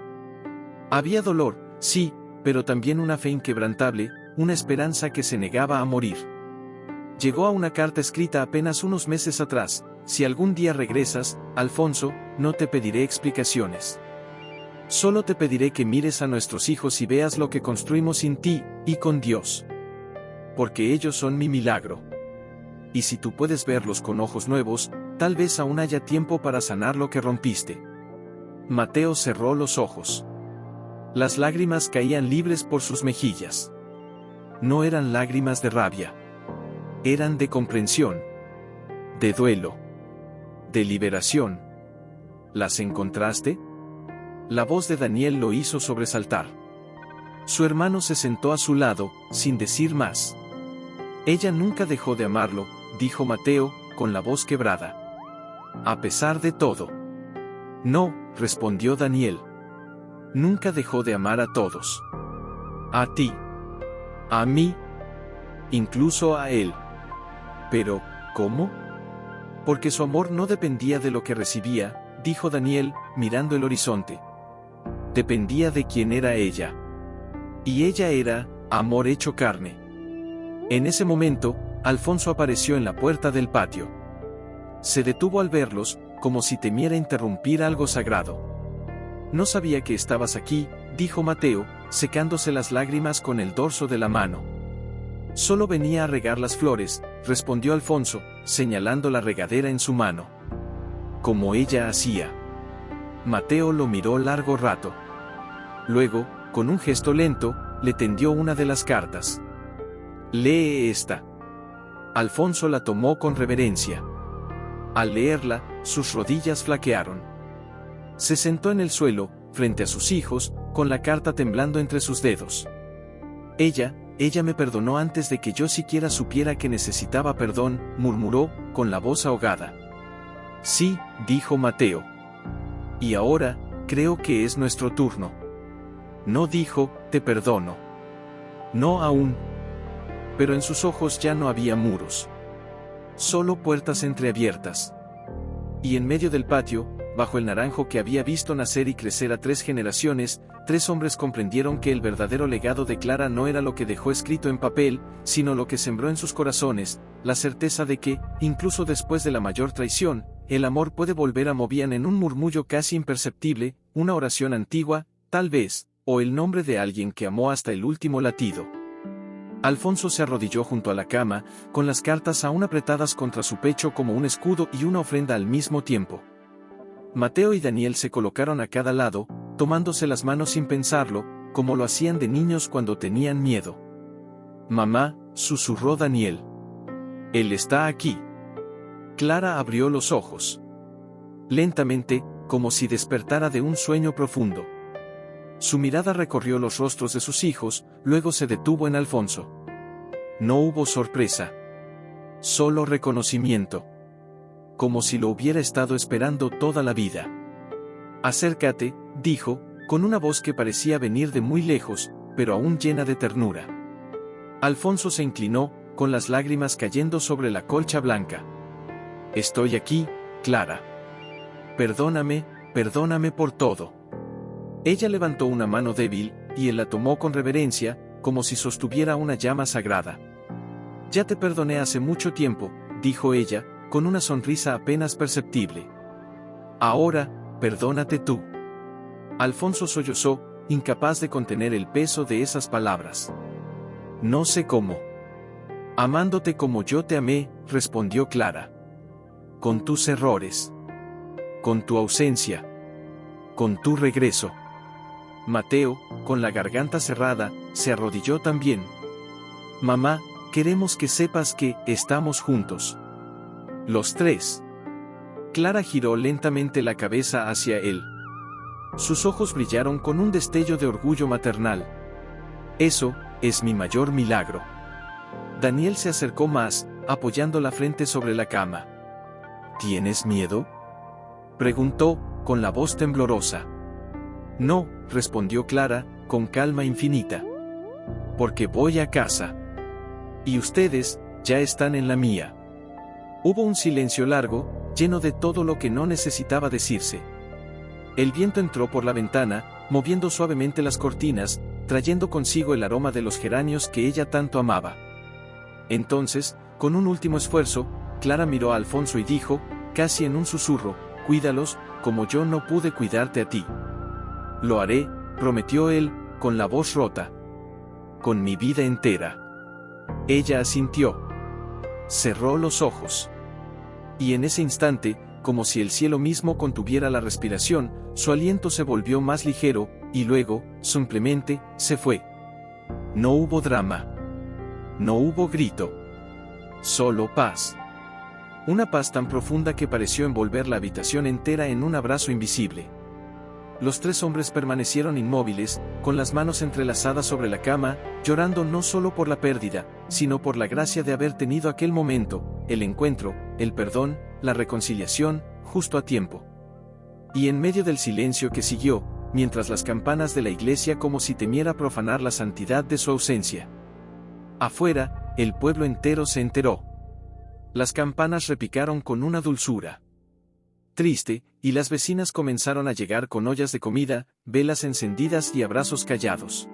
S1: Había dolor, sí, pero también una fe inquebrantable, una esperanza que se negaba a morir. Llegó a una carta escrita apenas unos meses atrás, si algún día regresas, Alfonso, no te pediré explicaciones. Solo te pediré que mires a nuestros hijos y veas lo que construimos sin ti, y con Dios. Porque ellos son mi milagro. Y si tú puedes verlos con ojos nuevos, tal vez aún haya tiempo para sanar lo que rompiste. Mateo cerró los ojos. Las lágrimas caían libres por sus mejillas. No eran lágrimas de rabia. Eran de comprensión. De duelo. De liberación. ¿Las encontraste? La voz de Daniel lo hizo sobresaltar. Su hermano se sentó a su lado, sin decir más. Ella nunca dejó de amarlo, dijo Mateo, con la voz quebrada. A pesar de todo. No, respondió Daniel. Nunca dejó de amar a todos. A ti. A mí. Incluso a él. Pero, ¿cómo? Porque su amor no dependía de lo que recibía, dijo Daniel, mirando el horizonte. Dependía de quién era ella. Y ella era, amor hecho carne. En ese momento, Alfonso apareció en la puerta del patio. Se detuvo al verlos, como si temiera interrumpir algo sagrado. No sabía que estabas aquí, dijo Mateo, secándose las lágrimas con el dorso de la mano. Solo venía a regar las flores, respondió Alfonso, señalando la regadera en su mano. Como ella hacía. Mateo lo miró largo rato. Luego, con un gesto lento, le tendió una de las cartas. Lee esta. Alfonso la tomó con reverencia. Al leerla, sus rodillas flaquearon. Se sentó en el suelo, frente a sus hijos, con la carta temblando entre sus dedos. Ella me perdonó antes de que yo siquiera supiera que necesitaba perdón, murmuró, con la voz ahogada. Sí, dijo Mateo. Y ahora, creo que es nuestro turno. No dijo, te perdono. No aún. Pero en sus ojos ya no había muros. Solo puertas entreabiertas. Y en medio del patio, bajo el naranjo que había visto nacer y crecer a 3 generaciones, 3 hombres comprendieron que el verdadero legado de Clara no era lo que dejó escrito en papel, sino lo que sembró en sus corazones, la certeza de que, incluso después de la mayor traición, el amor puede volver a movían en un murmullo casi imperceptible, una oración antigua, tal vez, o el nombre de alguien que amó hasta el último latido. Alfonso se arrodilló junto a la cama, con las cartas aún apretadas contra su pecho como un escudo y una ofrenda al mismo tiempo. Mateo y Daniel se colocaron a cada lado, tomándose las manos sin pensarlo, como lo hacían de niños cuando tenían miedo. Mamá, susurró Daniel. Él está aquí. Clara abrió los ojos. Lentamente, como si despertara de un sueño profundo. Su mirada recorrió los rostros de sus hijos, luego se detuvo en Alfonso. No hubo sorpresa. Solo reconocimiento. Como si lo hubiera estado esperando toda la vida. Acércate, dijo, con una voz que parecía venir de muy lejos, pero aún llena de ternura. Alfonso se inclinó, con las lágrimas cayendo sobre la colcha blanca. Estoy aquí, Clara. Perdóname por todo. Ella levantó una mano débil, y él la tomó con reverencia, como si sostuviera una llama sagrada. Ya te perdoné hace mucho tiempo, dijo ella, con una sonrisa apenas perceptible. Ahora, perdónate tú. Alfonso sollozó, incapaz de contener el peso de esas palabras. No sé cómo. Amándote como yo te amé, respondió Clara. Con tus errores. Con tu ausencia. Con tu regreso. Mateo, con la garganta cerrada, se arrodilló también. Mamá, queremos que sepas que estamos juntos. Los 3. Clara giró lentamente la cabeza hacia él. Sus ojos brillaron con un destello de orgullo maternal. Eso es mi mayor milagro. Daniel se acercó más, apoyando la frente sobre la cama. ¿Tienes miedo?, preguntó, con la voz temblorosa. No, respondió Clara, con calma infinita. Porque voy a casa. Y ustedes, ya están en la mía. Hubo un silencio largo, lleno de todo lo que no necesitaba decirse. El viento entró por la ventana, moviendo suavemente las cortinas, trayendo consigo el aroma de los geranios que ella tanto amaba. Entonces, con un último esfuerzo, Clara miró a Alfonso y dijo, casi en un susurro, cuídalos, como yo no pude cuidarte a ti. Lo haré, prometió él, con la voz rota. Con mi vida entera. Ella asintió. Cerró los ojos. Y en ese instante, como si el cielo mismo contuviera la respiración, su aliento se volvió más ligero, y luego, simplemente, se fue. No hubo drama. No hubo grito. Solo paz. Una paz tan profunda que pareció envolver la habitación entera en un abrazo invisible. Los tres hombres permanecieron inmóviles, con las manos entrelazadas sobre la cama, llorando no solo por la pérdida, sino por la gracia de haber tenido aquel momento, el encuentro, el perdón, la reconciliación, justo a tiempo. Y en medio del silencio que siguió, mientras las campanas de la iglesia como si temiera profanar la santidad de su ausencia. Afuera, el pueblo entero se enteró. Las campanas repicaron con una dulzura triste, y las vecinas comenzaron a llegar con ollas de comida, velas encendidas y abrazos callados.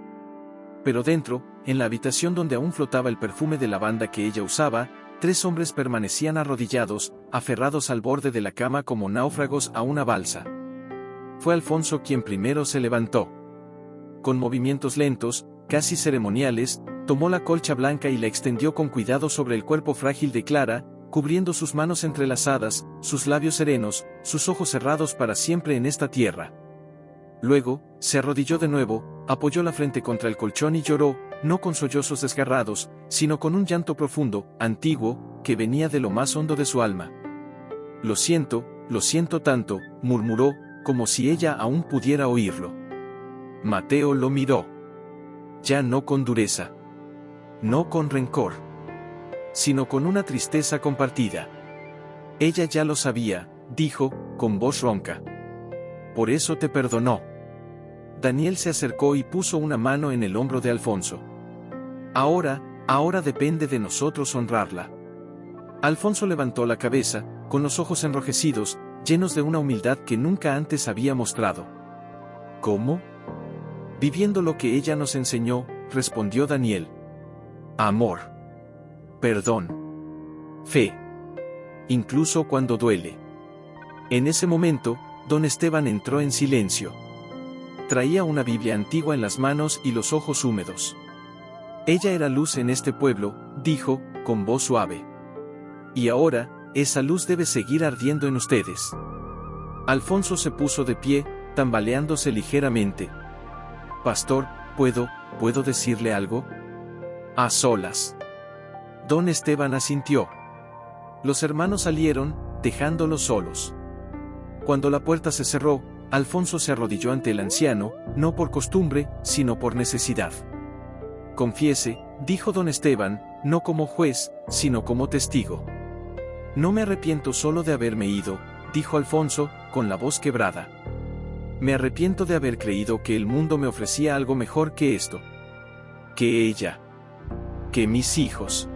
S1: Pero dentro, en la habitación donde aún flotaba el perfume de lavanda que ella usaba, tres hombres permanecían arrodillados, aferrados al borde de la cama como náufragos a una balsa. Fue Alfonso quien primero se levantó. Con movimientos lentos, casi ceremoniales, tomó la colcha blanca y la extendió con cuidado sobre el cuerpo frágil de Clara, cubriendo sus manos entrelazadas, sus labios serenos, sus ojos cerrados para siempre en esta tierra. Luego, se arrodilló de nuevo, apoyó la frente contra el colchón y lloró, no con sollozos desgarrados, sino con un llanto profundo, antiguo, que venía de lo más hondo de su alma. Lo siento tanto, murmuró, como si ella aún pudiera oírlo. Mateo lo miró. Ya no con dureza. No con rencor. Sino con una tristeza compartida. Ella ya lo sabía, dijo, con voz ronca. Por eso te perdonó. Daniel se acercó y puso una mano en el hombro de Alfonso. Ahora depende de nosotros honrarla. Alfonso levantó la cabeza, con los ojos enrojecidos, llenos de una humildad que nunca antes había mostrado. ¿Cómo? Viviendo lo que ella nos enseñó, respondió Daniel. Amor. Perdón. Fe. Incluso cuando duele. En ese momento, don Esteban entró en silencio. Traía una Biblia antigua en las manos y los ojos húmedos. Ella era luz en este pueblo, dijo, con voz suave. Y ahora, esa luz debe seguir ardiendo en ustedes. Alfonso se puso de pie, tambaleándose ligeramente. Pastor, ¿puedo decirle algo? A solas. Don Esteban asintió. Los hermanos salieron, dejándolos solos. Cuando la puerta se cerró, Alfonso se arrodilló ante el anciano, no por costumbre, sino por necesidad. Confiese, dijo don Esteban, no como juez, sino como testigo. No me arrepiento solo de haberme ido, dijo Alfonso, con la voz quebrada. Me arrepiento de haber creído que el mundo me ofrecía algo mejor que esto. Que ella. Que mis hijos.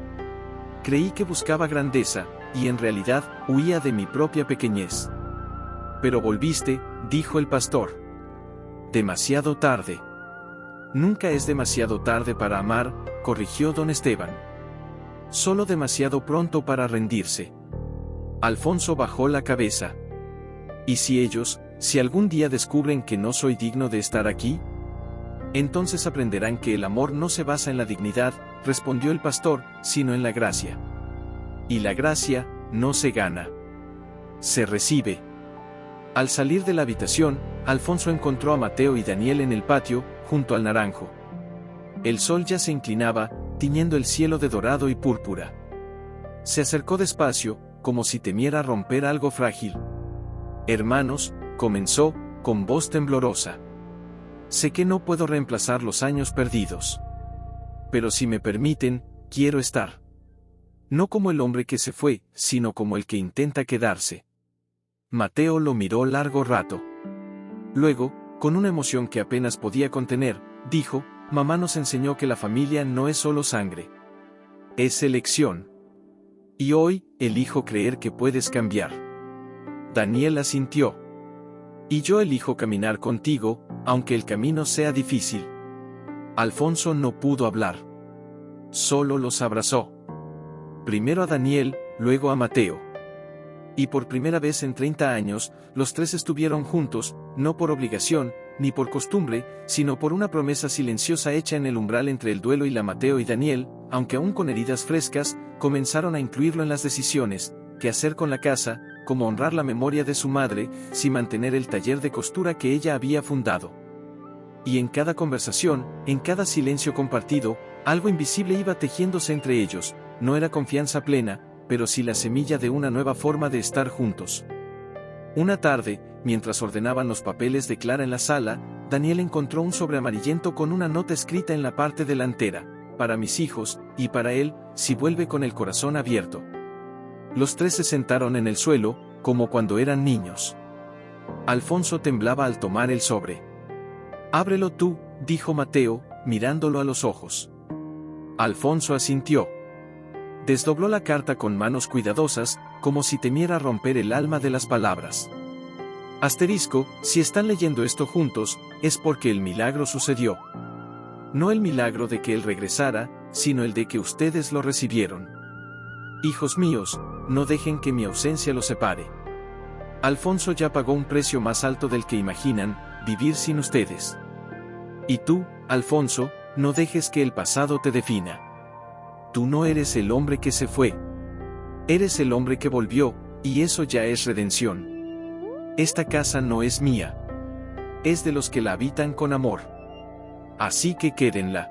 S1: Creí que buscaba grandeza, y en realidad, huía de mi propia pequeñez. Pero volviste, dijo el pastor. Demasiado tarde. Nunca es demasiado tarde para amar, corrigió don Esteban. Solo demasiado pronto para rendirse. Alfonso bajó la cabeza. ¿Y si algún día descubren que no soy digno de estar aquí? Entonces aprenderán que el amor no se basa en la dignidad, respondió el pastor, sino en la gracia. Y la gracia, no se gana. Se recibe. Al salir de la habitación, Alfonso encontró a Mateo y Daniel en el patio, junto al naranjo. El sol ya se inclinaba, tiñendo el cielo de dorado y púrpura. Se acercó despacio, como si temiera romper algo frágil. Hermanos, comenzó, con voz temblorosa. Sé que no puedo reemplazar los años perdidos. Pero si me permiten, quiero estar. No como el hombre que se fue, sino como el que intenta quedarse. Mateo lo miró largo rato. Luego, con una emoción que apenas podía contener, dijo, mamá nos enseñó que la familia no es solo sangre. Es elección. Y hoy, elijo creer que puedes cambiar. Daniel asintió. Y yo elijo caminar contigo, aunque el camino sea difícil. Alfonso no pudo hablar. Solo los abrazó. Primero a Daniel, luego a Mateo. Y por primera vez en 30 años, los tres estuvieron juntos, no por obligación, ni por costumbre, sino por una promesa silenciosa hecha en el umbral entre el duelo y la Mateo y Daniel, aunque aún con heridas frescas, comenzaron a incluirlo en las decisiones, qué hacer con la casa, cómo honrar la memoria de su madre, si mantener el taller de costura que ella había fundado. Y en cada conversación, en cada silencio compartido, algo invisible iba tejiéndose entre ellos, no era confianza plena, pero sí la semilla de una nueva forma de estar juntos. Una tarde, mientras ordenaban los papeles de Clara en la sala, Daniel encontró un sobre amarillento con una nota escrita en la parte delantera: para mis hijos, y para él, si vuelve con el corazón abierto. Los tres se sentaron en el suelo, como cuando eran niños. Alfonso temblaba al tomar el sobre. «Ábrelo tú», dijo Mateo, mirándolo a los ojos. Alfonso asintió. Desdobló la carta con manos cuidadosas, como si temiera romper el alma de las palabras. Asterisco, si están leyendo esto juntos, es porque el milagro sucedió. No el milagro de que él regresara, sino el de que ustedes lo recibieron. Hijos míos, no dejen que mi ausencia los separe. Alfonso ya pagó un precio más alto del que imaginan, vivir sin ustedes. Y tú, Alfonso, no dejes que el pasado te defina. Tú no eres el hombre que se fue. Eres el hombre que volvió, y eso ya es redención. Esta casa no es mía. Es de los que la habitan con amor. Así que quédenla.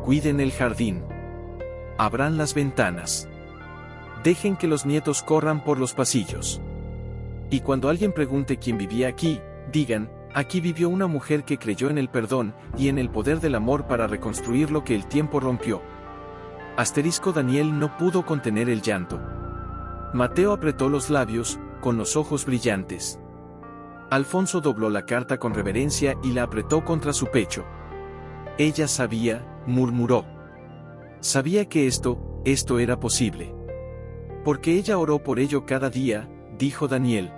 S1: Cuiden el jardín. Abran las ventanas. Dejen que los nietos corran por los pasillos. Y cuando alguien pregunte quién vivía aquí, digan: aquí vivió una mujer que creyó en el perdón y en el poder del amor para reconstruir lo que el tiempo rompió. Asterisco. Daniel no pudo contener el llanto. Mateo apretó los labios, con los ojos brillantes. Alfonso dobló la carta con reverencia y la apretó contra su pecho. Ella sabía, murmuró. Sabía que esto era posible. Porque ella oró por ello cada día, dijo Daniel.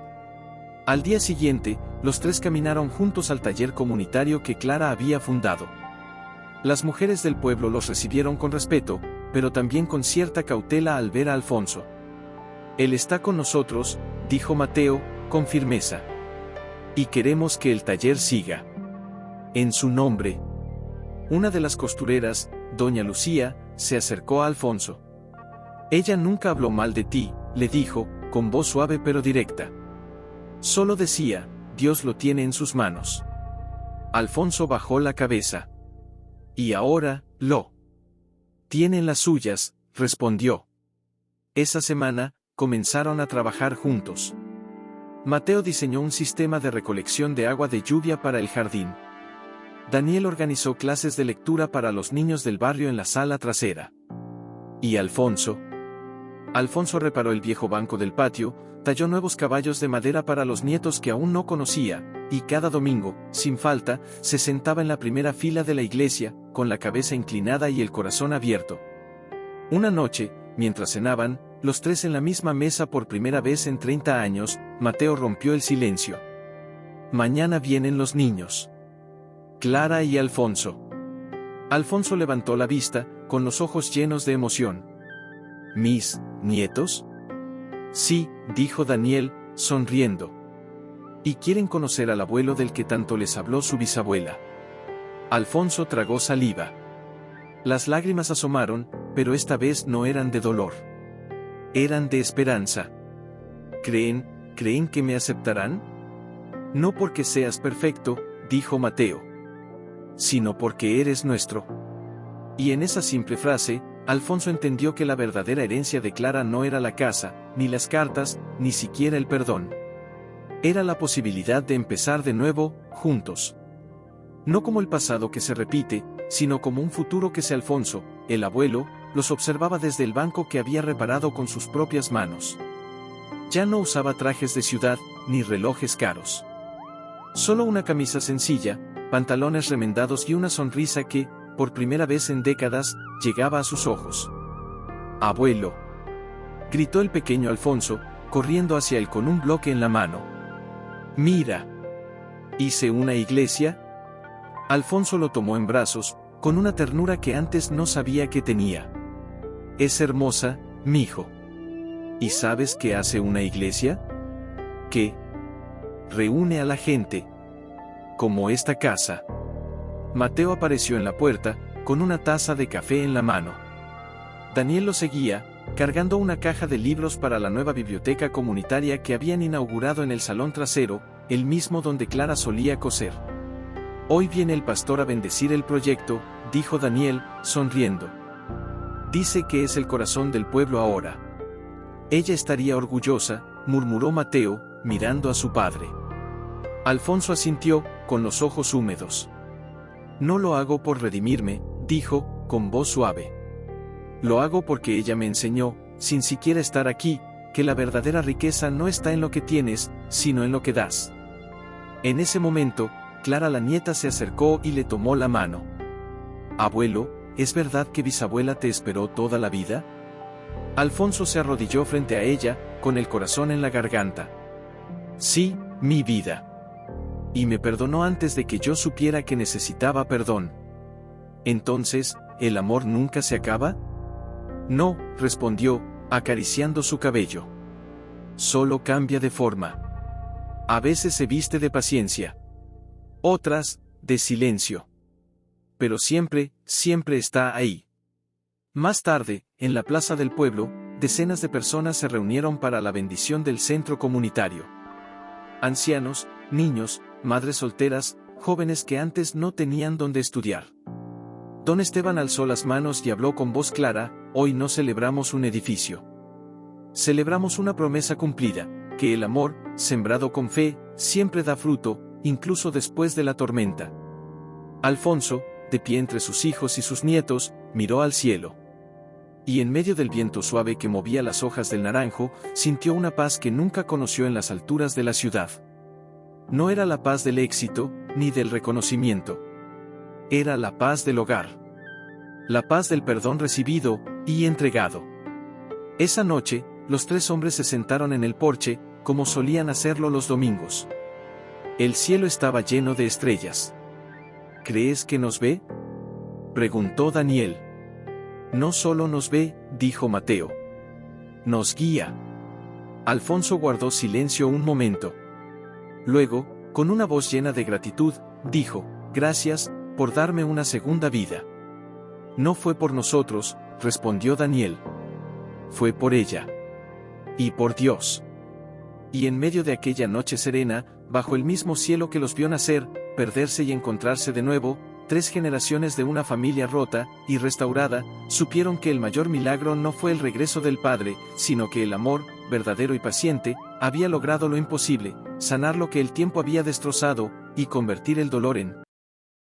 S1: Al día siguiente, los tres caminaron juntos al taller comunitario que Clara había fundado. Las mujeres del pueblo los recibieron con respeto, pero también con cierta cautela al ver a Alfonso. Él está con nosotros, dijo Mateo, con firmeza. Y queremos que el taller siga. En su nombre. Una de las costureras, doña Lucía, se acercó a Alfonso. Ella nunca habló mal de ti, le dijo, con voz suave pero directa. Solo decía: Dios lo tiene en sus manos. Alfonso bajó la cabeza. Y ahora, lo tiene en las suyas, respondió. Esa semana, comenzaron a trabajar juntos. Mateo diseñó un sistema de recolección de agua de lluvia para el jardín. Daniel organizó clases de lectura para los niños del barrio en la sala trasera. ¿Y Alfonso? Alfonso reparó el viejo banco del patio, talló nuevos caballos de madera para los nietos que aún no conocía, y cada domingo, sin falta, se sentaba en la primera fila de la iglesia, con la cabeza inclinada y el corazón abierto. Una noche, mientras cenaban, los tres en la misma mesa por primera vez en 30 años, Mateo rompió el silencio. Mañana vienen los niños. Clara y Alfonso. Alfonso levantó la vista, con los ojos llenos de emoción. ¿Mis nietos? Sí, dijo Daniel, sonriendo. Y quieren conocer al abuelo del que tanto les habló su bisabuela. Alfonso tragó saliva. Las lágrimas asomaron, pero esta vez no eran de dolor. Eran de esperanza. ¿Creen que me aceptarán? No porque seas perfecto, dijo Mateo, sino porque eres nuestro. Y en esa simple frase, Alfonso entendió que la verdadera herencia de Clara no era la casa, ni las cartas, ni siquiera el perdón. Era la posibilidad de empezar de nuevo, juntos. No como el pasado que se repite, sino como un futuro que Alfonso, el abuelo, los observaba desde el banco que había reparado con sus propias manos. Ya no usaba trajes de ciudad, ni relojes caros. Solo una camisa sencilla, pantalones remendados y una sonrisa que, por primera vez en décadas, llegaba a sus ojos. «Abuelo», gritó el pequeño Alfonso, corriendo hacia él con un bloque en la mano. «Mira. ¿Hice una iglesia?» Alfonso lo tomó en brazos, con una ternura que antes no sabía que tenía. «Es hermosa, mijo». ¿Y sabes qué hace una iglesia? ¿Qué? Reúne a la gente. Como esta casa. Mateo apareció en la puerta, con una taza de café en la mano. Daniel lo seguía, cargando una caja de libros para la nueva biblioteca comunitaria que habían inaugurado en el salón trasero, el mismo donde Clara solía coser. Hoy viene el pastor a bendecir el proyecto, dijo Daniel, sonriendo. Dice que es el corazón del pueblo ahora. Ella estaría orgullosa, murmuró Mateo, mirando a su padre. Alfonso asintió, con los ojos húmedos. No lo hago por redimirme, dijo, con voz suave. Lo hago porque ella me enseñó, sin siquiera estar aquí, que la verdadera riqueza no está en lo que tienes, sino en lo que das. En ese momento, Clara la nieta se acercó y le tomó la mano. Abuelo, ¿es verdad que bisabuela te esperó toda la vida? Alfonso se arrodilló frente a ella, con el corazón en la garganta. Sí, mi vida. Y me perdonó antes de que yo supiera que necesitaba perdón. Entonces, ¿el amor nunca se acaba? No, respondió, acariciando su cabello. Solo cambia de forma. A veces se viste de paciencia. Otras, de silencio. Pero siempre, siempre está ahí. Más tarde, en la plaza del pueblo, decenas de personas se reunieron para la bendición del centro comunitario. Ancianos, niños, madres solteras, jóvenes que antes no tenían donde estudiar. Don Esteban alzó las manos y habló con voz clara: hoy no celebramos un edificio. Celebramos una promesa cumplida, que el amor, sembrado con fe, siempre da fruto, incluso después de la tormenta. Alfonso, de pie entre sus hijos y sus nietos, miró al cielo. Y en medio del viento suave que movía las hojas del naranjo, sintió una paz que nunca conoció en las alturas de la ciudad. No era la paz del éxito, ni del reconocimiento. Era la paz del hogar. La paz del perdón recibido y entregado. Esa noche, los tres hombres se sentaron en el porche, como solían hacerlo los domingos. El cielo estaba lleno de estrellas. ¿Crees que nos ve?, preguntó Daniel. No solo nos ve, dijo Mateo. Nos guía. Alfonso guardó silencio un momento. Luego, con una voz llena de gratitud, dijo: gracias, por darme una segunda vida. No fue por nosotros, respondió Daniel. Fue por ella. Y por Dios. Y en medio de aquella noche serena, bajo el mismo cielo que los vio nacer, perderse y encontrarse de nuevo, tres generaciones de una familia rota y restaurada, supieron que el mayor milagro no fue el regreso del Padre, sino que el amor, verdadero y paciente, había logrado lo imposible: sanar lo que el tiempo había destrozado, y convertir el dolor en